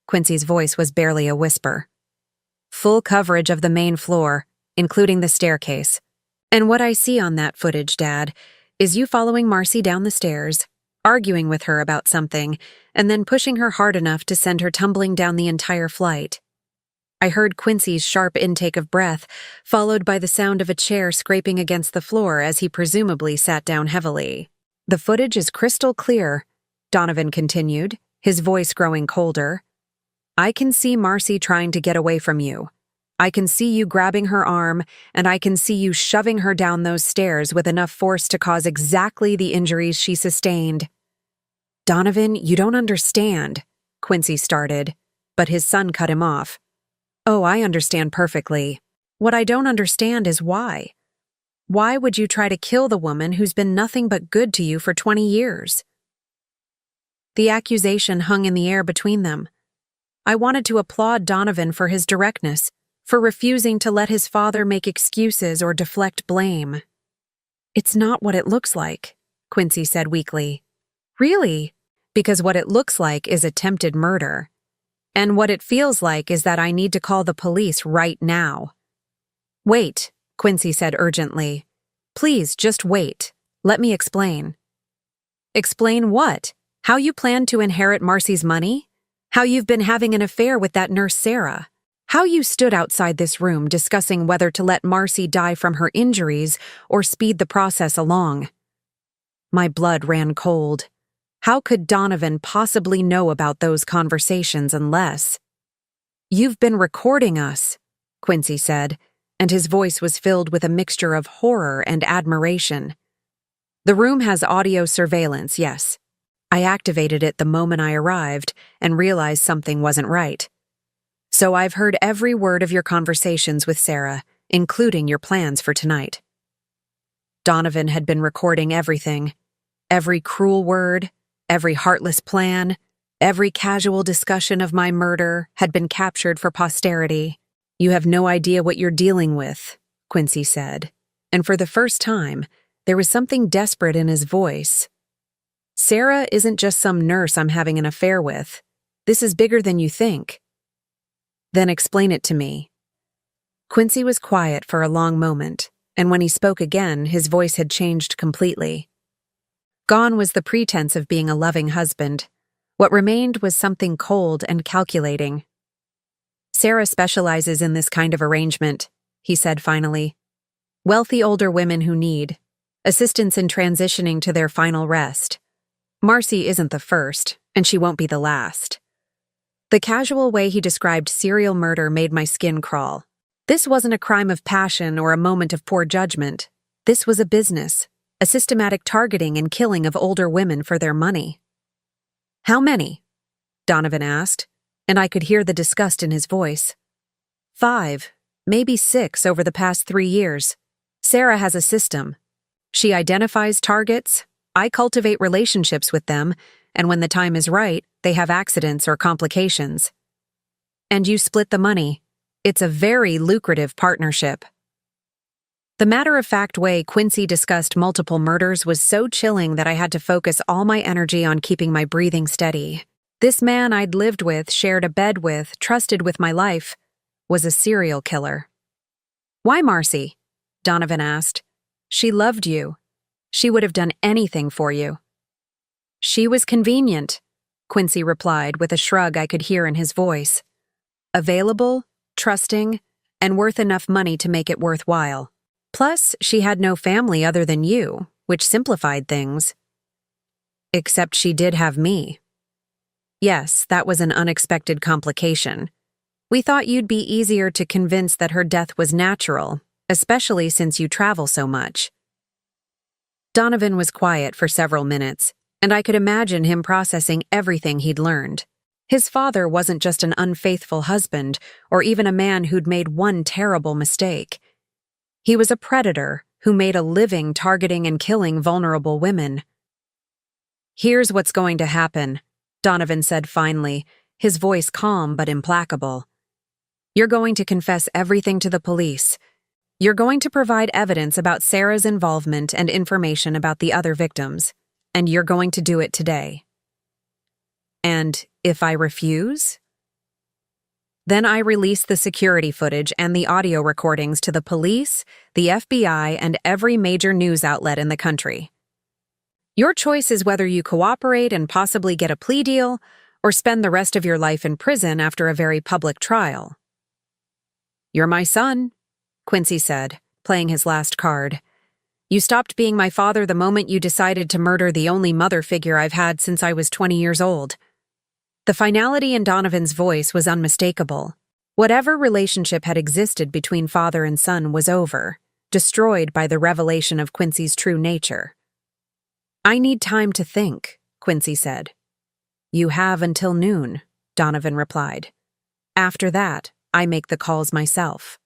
Quincy's voice was barely a whisper. Full coverage of the main floor, including the staircase. And what I see on that footage, Dad, is you following Marcy down the stairs, arguing with her about something, and then pushing her hard enough to send her tumbling down the entire flight. I heard Quincy's sharp intake of breath, followed by the sound of a chair scraping against the floor as he presumably sat down heavily. The footage is crystal clear, Donovan continued, his voice growing colder. I can see Marcy trying to get away from you. I can see you grabbing her arm, and I can see you shoving her down those stairs with enough force to cause exactly the injuries she sustained. Donovan, you don't understand, Quincy started, but his son cut him off. Oh, I understand perfectly. What I don't understand is why. Why would you try to kill the woman who's been nothing but good to you for 20 years? The accusation hung in the air between them. I wanted to applaud Donovan for his directness, for refusing to let his father make excuses or deflect blame. It's not what it looks like, Quincy said weakly. Really? Because what it looks like is attempted murder. And what it feels like is that I need to call the police right now. Wait, Quincy said urgently. Please, just wait. Let me explain. Explain what? How you plan to inherit Marcy's money? How you've been having an affair with that nurse Sarah? How you stood outside this room discussing whether to let Marcy die from her injuries or speed the process along? My blood ran cold. How could Donovan possibly know about those conversations unless— You've been recording us, Quincy said, and his voice was filled with a mixture of horror and admiration. The room has audio surveillance, yes. I activated it the moment I arrived and realized something wasn't right. So I've heard every word of your conversations with Sarah, including your plans for tonight. Donovan had been recording everything. Every cruel word, every heartless plan, every casual discussion of my murder had been captured for posterity. You have no idea what you're dealing with, Quincy said, and for the first time, there was something desperate in his voice. Sarah isn't just some nurse I'm having an affair with. This is bigger than you think. Then explain it to me. Quincy was quiet for a long moment, and when he spoke again, his voice had changed completely. Gone was the pretense of being a loving husband. What remained was something cold and calculating. Sarah specializes in this kind of arrangement, he said finally. Wealthy older women who need assistance in transitioning to their final rest. Marcy isn't the first, and she won't be the last. The casual way he described serial murder made my skin crawl. This wasn't a crime of passion or a moment of poor judgment. This was a business, a systematic targeting and killing of older women for their money. How many? Donovan asked, and I could hear the disgust in his voice. 5, maybe 6 over the past 3 years. Sarah has a system. She identifies targets, I cultivate relationships with them, and when the time is right, they have accidents or complications. And you split the money. It's a very lucrative partnership. The matter-of-fact way Quincy discussed multiple murders was so chilling that I had to focus all my energy on keeping my breathing steady. This man I'd lived with, shared a bed with, trusted with my life, was a serial killer. Why Marcy? Donovan asked. She loved you. She would have done anything for you. She was convenient, Quincy replied with a shrug I could hear in his voice. Available, trusting, and worth enough money to make it worthwhile. Plus, she had no family other than you, which simplified things. Except she did have me. Yes, that was an unexpected complication. We thought you'd be easier to convince that her death was natural, especially since you travel so much. Donovan was quiet for several minutes, and I could imagine him processing everything he'd learned. His father wasn't just an unfaithful husband or even a man who'd made one terrible mistake. He was a predator who made a living targeting and killing vulnerable women. Here's what's going to happen, Donovan said finally, his voice calm but implacable. You're going to confess everything to the police. You're going to provide evidence about Sarah's involvement and information about the other victims, and you're going to do it today. And if I refuse? Then I release the security footage and the audio recordings to the police, the FBI, and every major news outlet in the country. Your choice is whether you cooperate and possibly get a plea deal, or spend the rest of your life in prison after a very public trial. You're my son, Quincy said, playing his last card. You stopped being my father the moment you decided to murder the only mother figure I've had since I was 20 years old. The finality in Donovan's voice was unmistakable. Whatever relationship had existed between father and son was over, destroyed by the revelation of Quincy's true nature. I need time to think, Quincy said. You have until noon, Donovan replied. After that, I make the calls myself.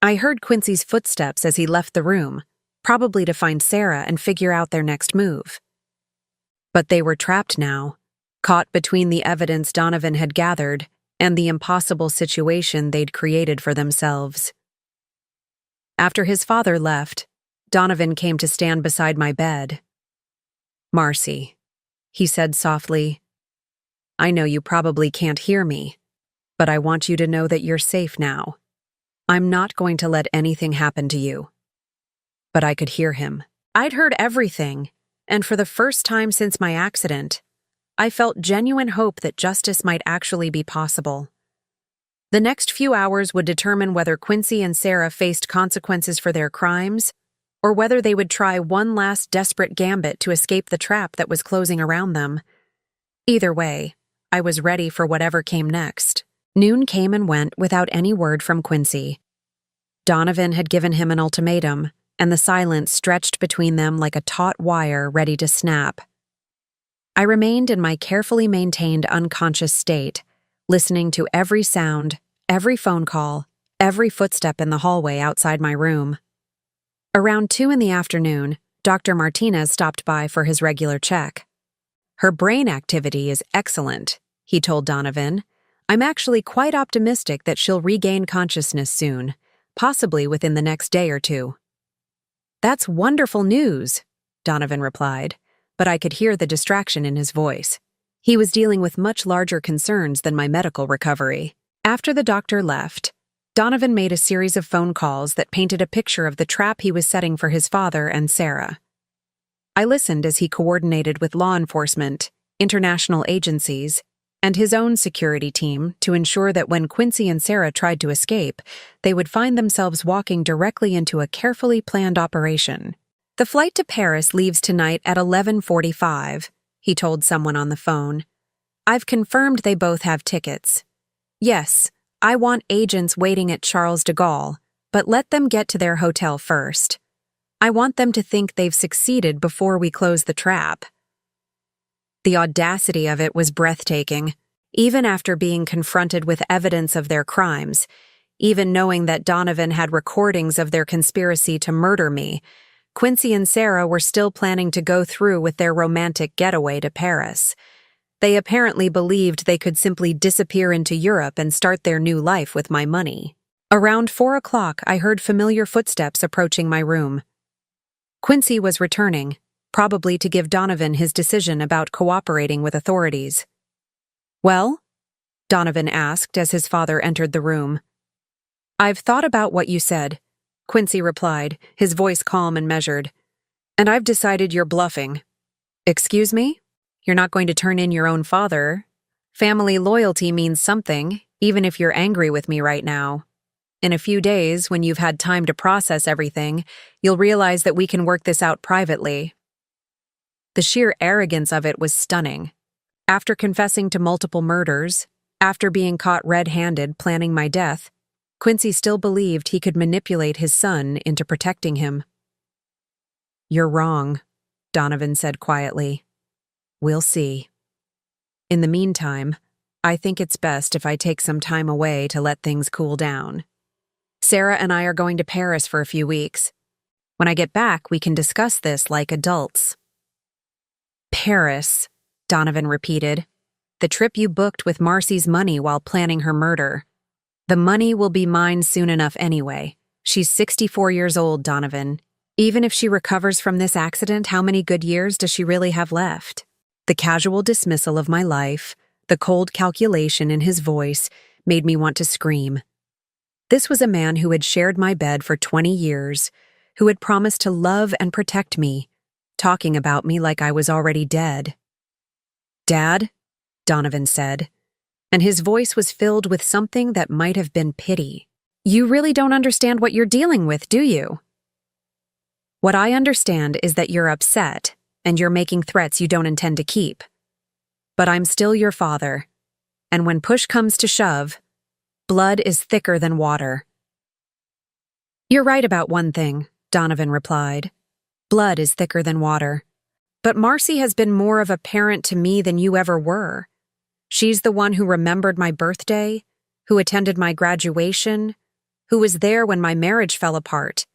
I heard Quincy's footsteps as he left the room, probably to find Sarah and figure out their next move. But they were trapped now, caught between the evidence Donovan had gathered and the impossible situation they'd created for themselves. After his father left, Donovan came to stand beside my bed. Marcy, he said softly, I know you probably can't hear me, but I want you to know that you're safe now. I'm not going to let anything happen to you. But I could hear him. I'd heard everything, and for the first time since my accident, I felt genuine hope that justice might actually be possible. The next few hours would determine whether Quincy and Sarah faced consequences for their crimes, or whether they would try one last desperate gambit to escape the trap that was closing around them. Either way, I was ready for whatever came next. Noon came and went without any word from Quincy. Donovan had given him an ultimatum, and the silence stretched between them like a taut wire ready to snap. I remained in my carefully maintained unconscious state, listening to every sound, every phone call, every footstep in the hallway outside my room. Around 2 in the afternoon, Dr. Martinez stopped by for his regular check. "Her brain activity is excellent," he told Donovan. "I'm actually quite optimistic that she'll regain consciousness soon, possibly within the next day or two." "That's wonderful news," Donovan replied, but I could hear the distraction in his voice. He was dealing with much larger concerns than my medical recovery. After the doctor left, Donovan made a series of phone calls that painted a picture of the trap he was setting for his father and Sarah. I listened as he coordinated with law enforcement, international agencies, and his own security team to ensure that when Quincy and Sarah tried to escape, they would find themselves walking directly into a carefully planned operation. "The flight to Paris leaves tonight at 11:45, he told someone on the phone. "I've confirmed they both have tickets. Yes, I want agents waiting at Charles de Gaulle, but let them get to their hotel first. I want them to think they've succeeded before we close the trap." The audacity of it was breathtaking, even after being confronted with evidence of their crimes, even knowing that Donovan had recordings of their conspiracy to murder me. Quincy and Sarah were still planning to go through with their romantic getaway to Paris. They apparently believed they could simply disappear into Europe and start their new life with my money. Around 4 o'clock, I heard familiar footsteps approaching my room. Quincy was returning, probably to give Donovan his decision about cooperating with authorities. "Well?" Donovan asked as his father entered the room. "I've thought about what you said," Quincy replied, his voice calm and measured. "And I've decided you're bluffing." "Excuse me? You're not going to turn in your own father? Family loyalty means something, even if you're angry with me right now. In a few days, when you've had time to process everything, you'll realize that we can work this out privately." The sheer arrogance of it was stunning. After confessing to multiple murders, after being caught red-handed planning my death, Quincy still believed he could manipulate his son into protecting him. "You're wrong," Donovan said quietly. "We'll see. In the meantime, I think it's best if I take some time away to let things cool down. Sarah and I are going to Paris for a few weeks. When I get back, we can discuss this like adults." "Paris," Donovan repeated. "The trip you booked with Marcy's money while planning her murder. The money will be mine soon enough anyway. She's 64 years old, Donovan. Even if she recovers from this accident, how many good years does she really have left?" The casual dismissal of my life, the cold calculation in his voice, made me want to scream. This was a man who had shared my bed for 20 years, who had promised to love and protect me, talking about me like I was already dead. "Dad," Donovan said, and his voice was filled with something that might have been pity. "You really don't understand what you're dealing with, do you?" "What I understand is that you're upset, and you're making threats you don't intend to keep. But I'm still your father, and when push comes to shove, blood is thicker than water." "You're right about one thing," Donovan replied. "Blood is thicker than water. But Marcy has been more of a parent to me than you ever were. She's the one who remembered my birthday, who attended my graduation, who was there when my marriage fell apart.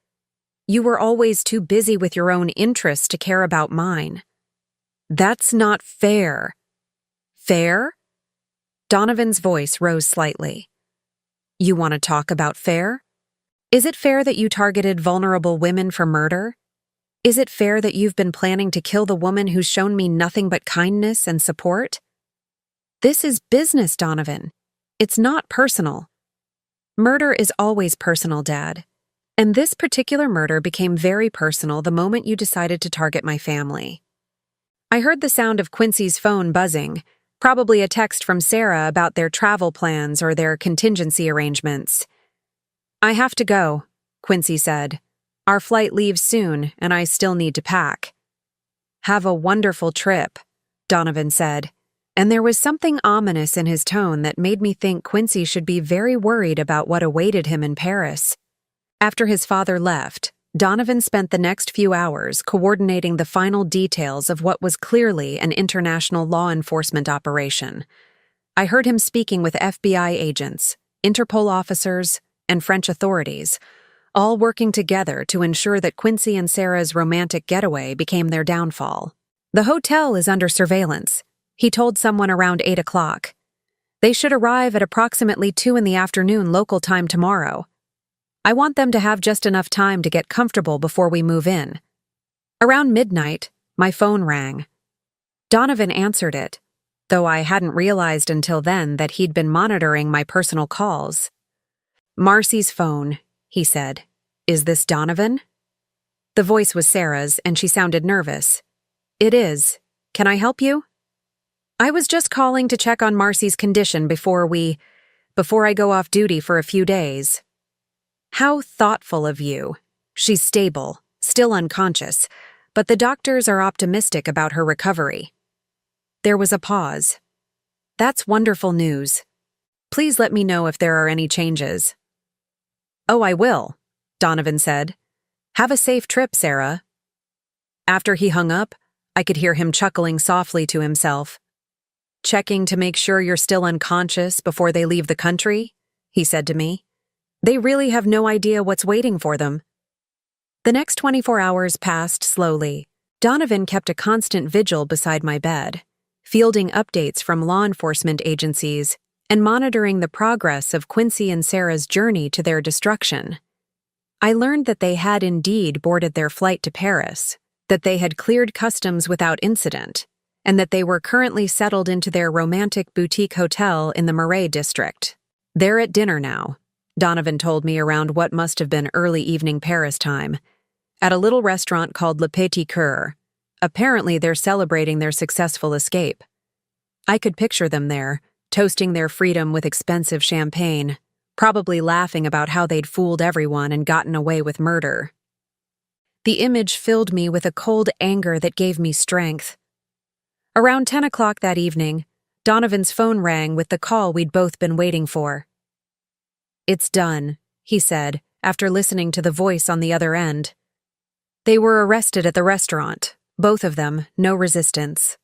You were always too busy with your own interests to care about mine. That's not fair." "Fair?" Donovan's voice rose slightly. "You want to talk about fair? Is it fair that you targeted vulnerable women for murder? Is it fair that you've been planning to kill the woman who's shown me nothing but kindness and support? This is business, Donovan. It's not personal. Murder is always personal, Dad. And this particular murder became very personal the moment you decided to target my family." I heard the sound of Quincy's phone buzzing, probably a text from Sarah about their travel plans or their contingency arrangements. "I have to go," Quincy said. "Our flight leaves soon, and I still need to pack." "Have a wonderful trip," Donovan said, and there was something ominous in his tone that made me think Quincy should be very worried about what awaited him in Paris. After his father left, Donovan spent the next few hours coordinating the final details of what was clearly an international law enforcement operation. I heard him speaking with FBI agents, Interpol officers, and French authorities, all working together to ensure that Quincy and Sarah's romantic getaway became their downfall. "The hotel is under surveillance," he told someone around 8 o'clock. "They should arrive at approximately 2 in the afternoon local time tomorrow. I want them to have just enough time to get comfortable before we move in." Around midnight, my phone rang. Donovan answered it, though I hadn't realized until then that he'd been monitoring my personal calls. "Marcy's phone," he said. "Is this Donovan?" The voice was Sarah's, and she sounded nervous. "It is. Can I help you?" "I was just calling to check on Marcy's condition before I go off duty for a few days." "How thoughtful of you. She's stable, still unconscious, but the doctors are optimistic about her recovery." There was a pause. "That's wonderful news. Please let me know if there are any changes." "Oh, I will," Donovan said. "Have a safe trip, Sarah." After he hung up, I could hear him chuckling softly to himself. "Checking to make sure you're still unconscious before they leave the country," he said to me. "They really have no idea what's waiting for them." The next 24 hours passed slowly. Donovan kept a constant vigil beside my bed, fielding updates from law enforcement agencies and monitoring the progress of Quincy and Sarah's journey to their destruction. I learned that they had indeed boarded their flight to Paris, that they had cleared customs without incident, and that they were currently settled into their romantic boutique hotel in the Marais district. "They're at dinner now," Donovan told me around what must have been early evening Paris time, at a little restaurant called Le Petit Coeur. Apparently they're celebrating their successful escape. I could picture them there, toasting their freedom with expensive champagne, probably laughing about how they'd fooled everyone and gotten away with murder. The image filled me with a cold anger that gave me strength. Around 10 o'clock that evening, Donovan's phone rang with the call we'd both been waiting for. "It's done," he said, after listening to the voice on the other end. "They were arrested at the restaurant, both of them, no resistance."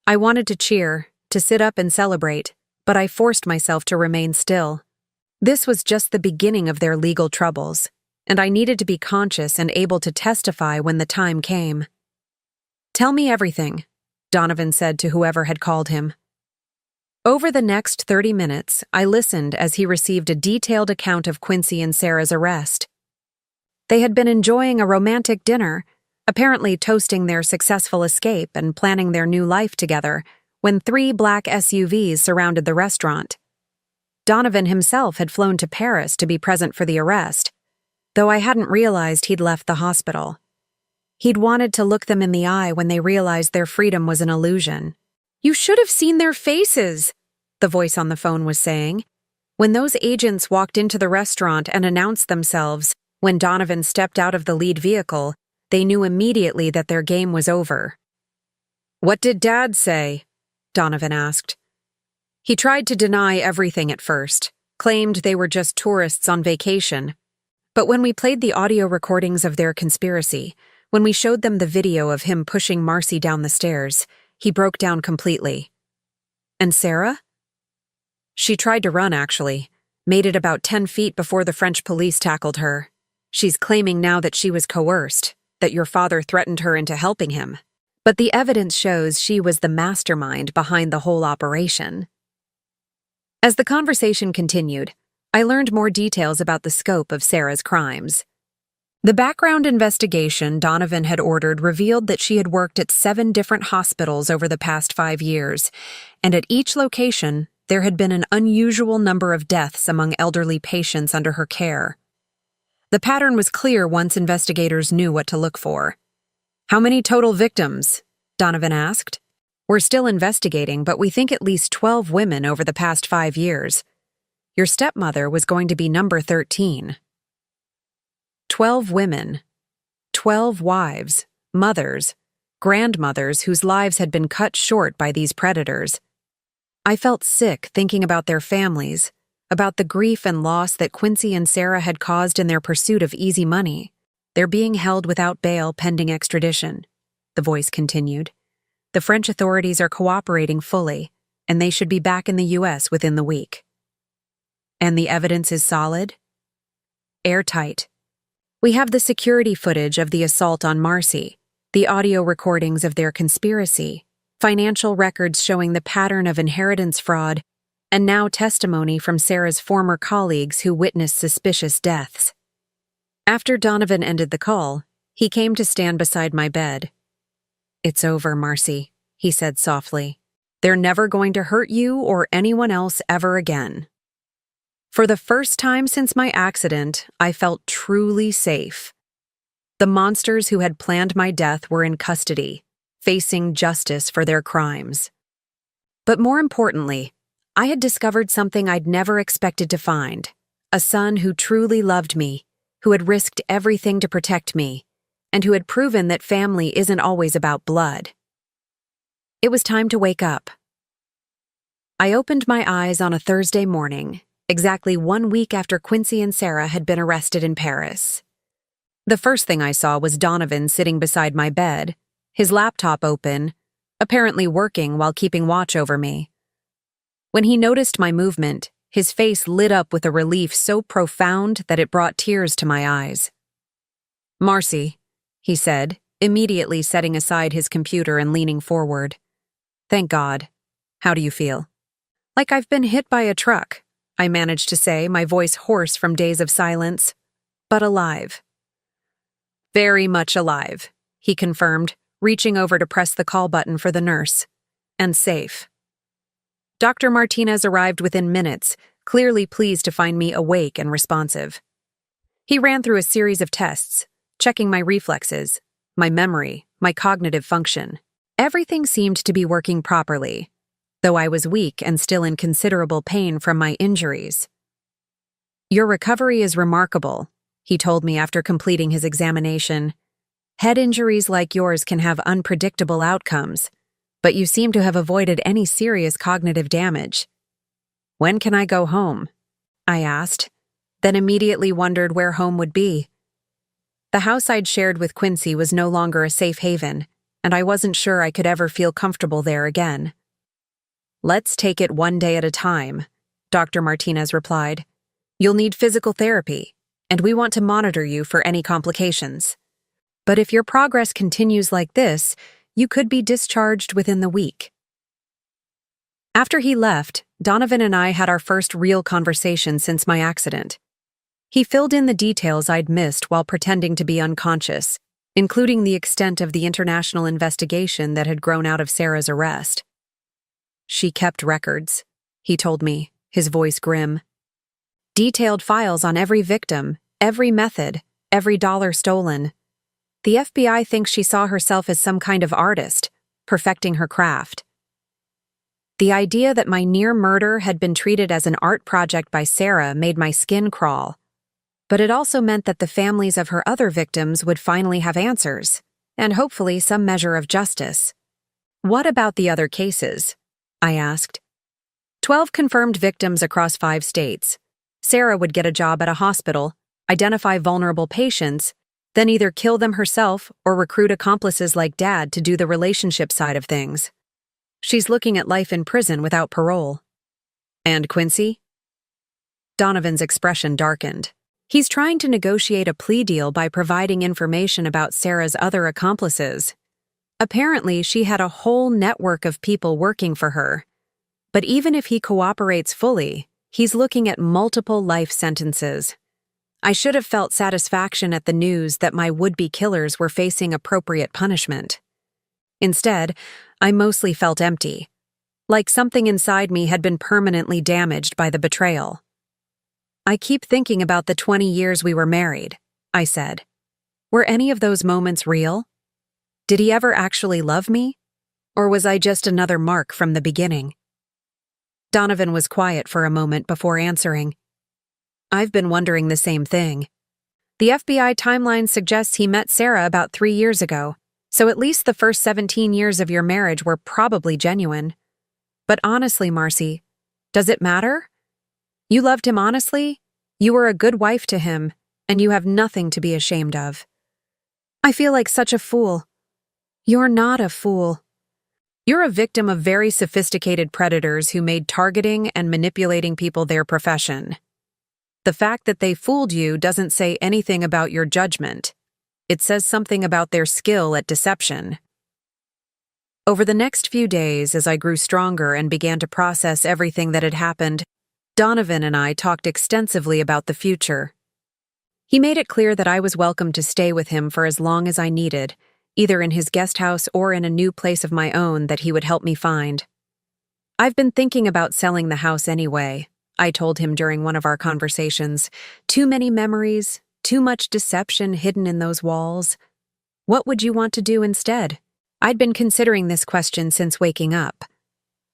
I wanted to cheer, to sit up and celebrate, but I forced myself to remain still. This was just the beginning of their legal troubles, and I needed to be conscious and able to testify when the time came. "Tell me everything," Donovan said to whoever had called him. Over the next 30 minutes, I listened as he received a detailed account of Quincy and Sarah's arrest. They had been enjoying a romantic dinner, apparently toasting their successful escape and planning their new life together, when 3 black SUVs surrounded the restaurant. Donovan himself had flown to Paris to be present for the arrest, though I hadn't realized he'd left the hospital. He'd wanted to look them in the eye when they realized their freedom was an illusion. "You should have seen their faces," the voice on the phone was saying. When those agents walked into the restaurant and announced themselves, when Donovan stepped out of the lead vehicle, they knew immediately that their game was over. "What did Dad say?" Donovan asked. He tried to deny everything at first, claimed they were just tourists on vacation. But when we played the audio recordings of their conspiracy, when we showed them the video of him pushing Marcy down the stairs, he broke down completely. "And Sarah?" "She tried to run, actually. Made it about 10 feet before the French police tackled her. She's claiming now that she was coerced, that your father threatened her into helping him. But the evidence shows she was the mastermind behind the whole operation." As the conversation continued, I learned more details about the scope of Sarah's crimes. The background investigation Donovan had ordered revealed that she had worked at 7 different hospitals over the past 5 years, and at each location, there had been an unusual number of deaths among elderly patients under her care. The pattern was clear once investigators knew what to look for. "How many total victims?" Donovan asked. "We're still investigating, but we think at least 12 women over the past 5 years. Your stepmother was going to be number 13. 12 women. 12 wives, mothers, grandmothers whose lives had been cut short by these predators. I felt sick thinking about their families, about the grief and loss that Quincy and Sarah had caused in their pursuit of easy money. They're being held without bail pending extradition, the voice continued. The French authorities are cooperating fully, and they should be back in the U.S. within the week. And the evidence is solid? Airtight. We have the security footage of the assault on Marcy, the audio recordings of their conspiracy, financial records showing the pattern of inheritance fraud, and now testimony from Sarah's former colleagues who witnessed suspicious deaths. After Donovan ended the call, he came to stand beside my bed. "It's over, Marcy," he said softly. "They're never going to hurt you or anyone else ever again." For the first time since my accident, I felt truly safe. The monsters who had planned my death were in custody, facing justice for their crimes. But more importantly, I had discovered something I'd never expected to find: a son who truly loved me, who had risked everything to protect me, and who had proven that family isn't always about blood. It was time to wake up. I opened my eyes on a Thursday morning, exactly 1 week after Quincy and Sarah had been arrested in Paris. The first thing I saw was Donovan sitting beside my bed, his laptop open, apparently working while keeping watch over me. When he noticed my movement, his face lit up with a relief so profound that it brought tears to my eyes. "Marcy," he said, immediately setting aside his computer and leaning forward. "Thank God. How do you feel?" "Like I've been hit by a truck," I managed to say, my voice hoarse from days of silence, "but alive." "Very much alive," he confirmed, reaching over to press the call button for the nurse. "And safe." Dr. Martinez arrived within minutes, clearly pleased to find me awake and responsive. He ran through a series of tests, checking my reflexes, my memory, my cognitive function. Everything seemed to be working properly, though I was weak and still in considerable pain from my injuries. "Your recovery is remarkable," he told me after completing his examination. "Head injuries like yours can have unpredictable outcomes, but you seem to have avoided any serious cognitive damage." "When can I go home?" I asked, then immediately wondered where home would be. The house I'd shared with Quincy was no longer a safe haven, and I wasn't sure I could ever feel comfortable there again. "Let's take it one day at a time," Dr. Martinez replied. "You'll need physical therapy, and we want to monitor you for any complications. But if your progress continues like this, you could be discharged within the week." After he left, Donovan and I had our first real conversation since my accident. He filled in the details I'd missed while pretending to be unconscious, including the extent of the international investigation that had grown out of Sarah's arrest. "She kept records," he told me, his voice grim. "Detailed files on every victim, every method, every dollar stolen. The FBI thinks she saw herself as some kind of artist, perfecting her craft." The idea that my near murder had been treated as an art project by Sarah made my skin crawl. But it also meant that the families of her other victims would finally have answers, and hopefully some measure of justice. "What about the other cases?" I asked. 12 confirmed victims across 5 states. Sarah would get a job at a hospital, identify vulnerable patients, then either kill them herself or recruit accomplices like Dad to do the relationship side of things. She's looking at life in prison without parole. "And Quincy?" Donovan's expression darkened. "He's trying to negotiate a plea deal by providing information about Sarah's other accomplices. Apparently, she had a whole network of people working for her. But even if he cooperates fully, he's looking at multiple life sentences. I should have felt satisfaction at the news that my would-be killers were facing appropriate punishment. Instead, I mostly felt empty, like something inside me had been permanently damaged by the betrayal. "I keep thinking about the 20 years we were married," I said. "Were any of those moments real? Did he ever actually love me? Or was I just another mark from the beginning?" Donovan was quiet for a moment before answering. "I've been wondering the same thing. The FBI timeline suggests he met Sarah about 3 years ago, so at least the first 17 years of your marriage were probably genuine. But honestly, Marcy, does it matter? You loved him honestly, you were a good wife to him, and you have nothing to be ashamed of. I feel like such a fool. You're not a fool. You're a victim of very sophisticated predators who made targeting and manipulating people their profession. The fact that they fooled you doesn't say anything about your judgment. It says something about their skill at deception. Over the next few days, as I grew stronger and began to process everything that had happened, Donovan and I talked extensively about the future. He made it clear that I was welcome to stay with him for as long as I needed, either in his guest house or in a new place of my own that he would help me find. I've been thinking about selling the house anyway, I told him during one of our conversations. Too many memories, too much deception hidden in those walls. What would you want to do instead? I'd been considering this question since waking up.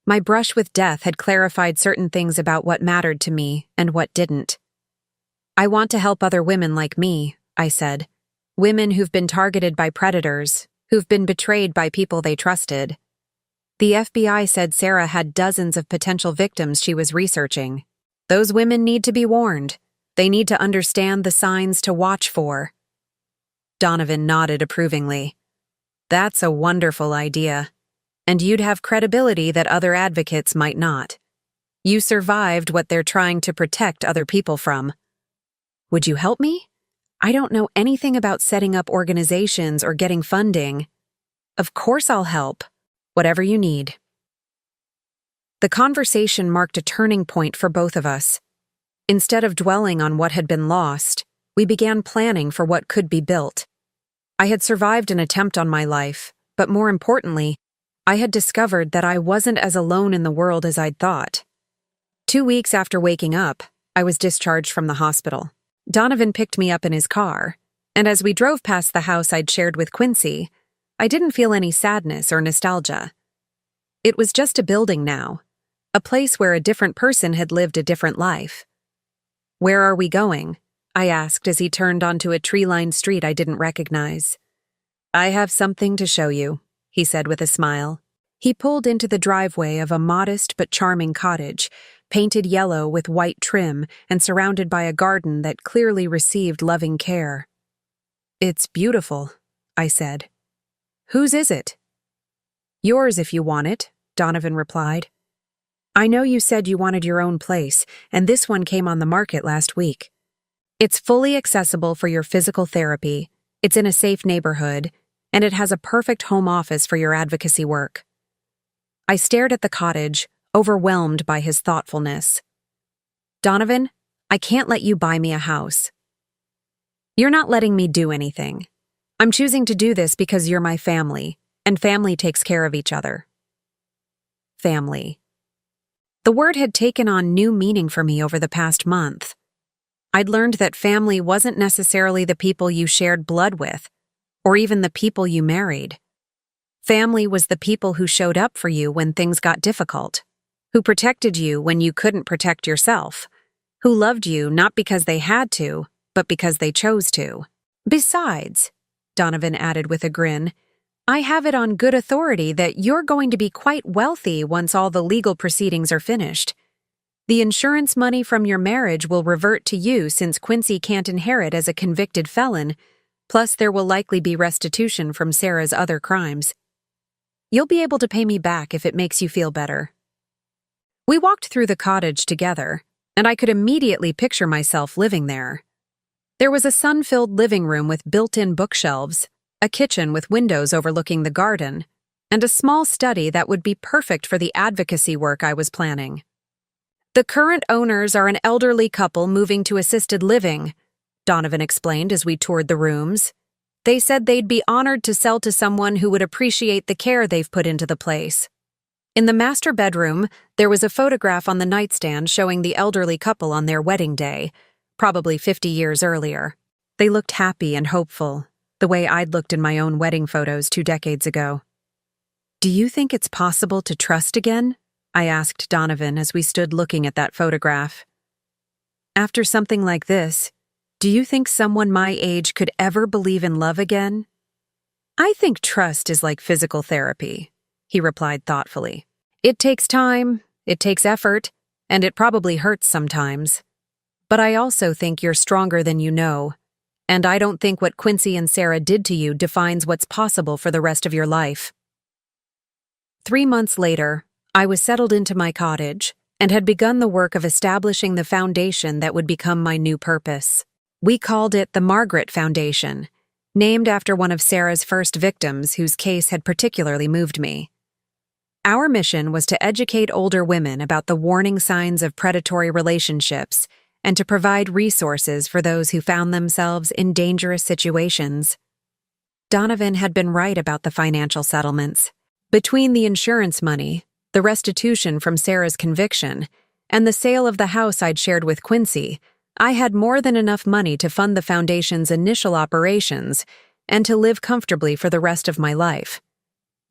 My brush with death had clarified certain things about what mattered to me and what didn't. I want to help other women like me, I said. Women who've been targeted by predators, who've been betrayed by people they trusted. The FBI said Sarah had dozens of potential victims she was researching. Those women need to be warned. They need to understand the signs to watch for. Donovan nodded approvingly. That's a wonderful idea. And you'd have credibility that other advocates might not. You survived what they're trying to protect other people from. Would you help me? I don't know anything about setting up organizations or getting funding. Of course I'll help. Whatever you need. The conversation marked a turning point for both of us. Instead of dwelling on what had been lost, we began planning for what could be built. I had survived an attempt on my life, but more importantly, I had discovered that I wasn't as alone in the world as I'd thought. 2 weeks after waking up, I was discharged from the hospital. Donovan picked me up in his car, and as we drove past the house I'd shared with Quincy, I didn't feel any sadness or nostalgia. It was just a building now, a place where a different person had lived a different life. Where are we going? I asked as he turned onto a tree-lined street I didn't recognize. I have something to show you, he said with a smile. He pulled into the driveway of a modest but charming cottage, painted yellow with white trim and surrounded by a garden that clearly received loving care. It's beautiful, I said. Whose is it? Yours if you want it, Donovan replied. I know you said you wanted your own place, and this one came on the market last week. It's fully accessible for your physical therapy, it's in a safe neighborhood, and it has a perfect home office for your advocacy work. I stared at the cottage, overwhelmed by his thoughtfulness. Donovan, I can't let you buy me a house. You're not letting me do anything. I'm choosing to do this because you're my family, and family takes care of each other. Family. The word had taken on new meaning for me over the past month. I'd learned that family wasn't necessarily the people you shared blood with, or even the people you married. Family was the people who showed up for you when things got difficult, who protected you when you couldn't protect yourself, who loved you not because they had to, but because they chose to. Besides, Donovan added with a grin, I have it on good authority that you're going to be quite wealthy once all the legal proceedings are finished. The insurance money from your marriage will revert to you since Quincy can't inherit as a convicted felon, plus there will likely be restitution from Sarah's other crimes. You'll be able to pay me back if it makes you feel better. We walked through the cottage together, and I could immediately picture myself living there. There was a sun-filled living room with built-in bookshelves, a kitchen with windows overlooking the garden, and a small study that would be perfect for the advocacy work I was planning. The current owners are an elderly couple moving to assisted living, Donovan explained as we toured the rooms. They said they'd be honored to sell to someone who would appreciate the care they've put into the place. In the master bedroom, there was a photograph on the nightstand showing the elderly couple on their wedding day, probably 50 years earlier. They looked happy and hopeful, the way I'd looked in my own wedding photos 2 decades ago. Do you think it's possible to trust again? I asked Donovan as we stood looking at that photograph. After something like this, do you think someone my age could ever believe in love again? I think trust is like physical therapy, he replied thoughtfully. It takes time, it takes effort, and it probably hurts sometimes. But I also think you're stronger than you know, And I don't think what Quincy and Sarah did to you defines what's possible for the rest of your life. 3 months later, I was settled into my cottage and had begun the work of establishing the foundation that would become my new purpose. We called it the Margaret Foundation, named after one of Sarah's first victims whose case had particularly moved me. Our mission was to educate older women about the warning signs of predatory relationships and to provide resources for those who found themselves in dangerous situations. Donovan had been right about the financial settlements. Between the insurance money, the restitution from Sarah's conviction, and the sale of the house I'd shared with Quincy, I had more than enough money to fund the foundation's initial operations and to live comfortably for the rest of my life.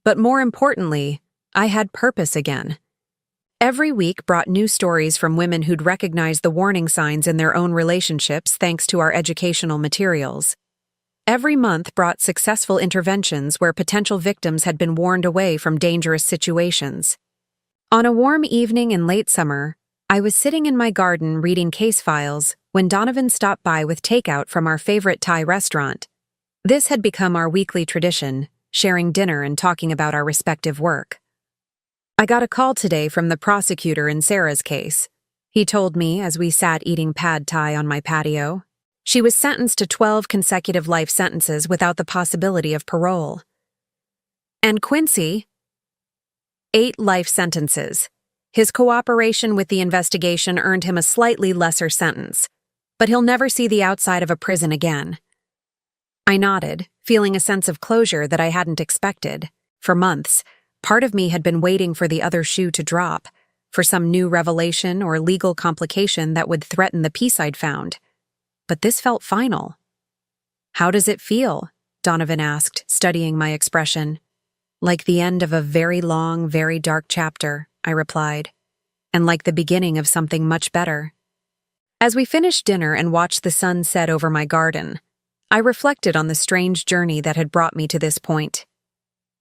But more importantly, I had purpose again. Every week brought new stories from women who'd recognized the warning signs in their own relationships thanks to our educational materials. Every month brought successful interventions where potential victims had been warned away from dangerous situations. On a warm evening in late summer, I was sitting in my garden reading case files when Donovan stopped by with takeout from our favorite Thai restaurant. This had become our weekly tradition, sharing dinner and talking about our respective work. I got a call today from the prosecutor in Sarah's case. He told me as we sat eating pad thai on my patio. She was sentenced to 12 consecutive life sentences without the possibility of parole. And Quincy? 8 life sentences. His cooperation with the investigation earned him a slightly lesser sentence, but he'll never see the outside of a prison again. I nodded, feeling a sense of closure that I hadn't expected. For months, part of me had been waiting for the other shoe to drop, for some new revelation or legal complication that would threaten the peace I'd found. But this felt final. "How does it feel?" Donovan asked, studying my expression. "Like the end of a very long, very dark chapter," I replied, "and like the beginning of something much better." As we finished dinner and watched the sun set over my garden, I reflected on the strange journey that had brought me to this point.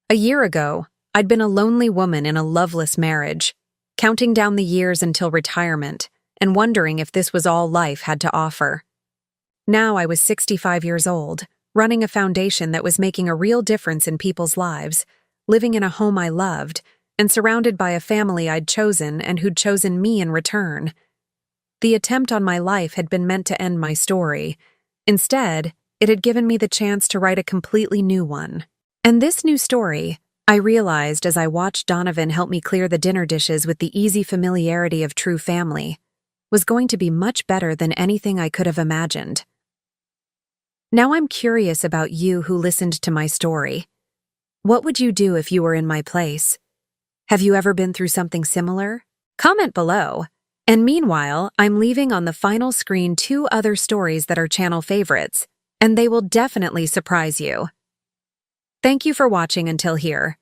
A year ago, I'd been a lonely woman in a loveless marriage, counting down the years until retirement and wondering if this was all life had to offer. Now I was 65 years old, running a foundation that was making a real difference in people's lives, living in a home I loved, and surrounded by a family I'd chosen and who'd chosen me in return. The attempt on my life had been meant to end my story. Instead, it had given me the chance to write a completely new one. And this new story, I realized as I watched Donovan help me clear the dinner dishes with the easy familiarity of true family, was going to be much better than anything I could have imagined. Now I'm curious about you who listened to my story. What would you do if you were in my place? Have you ever been through something similar? Comment below. And meanwhile, I'm leaving on the final screen 2 other stories that are channel favorites, and they will definitely surprise you. Thank you for watching until here.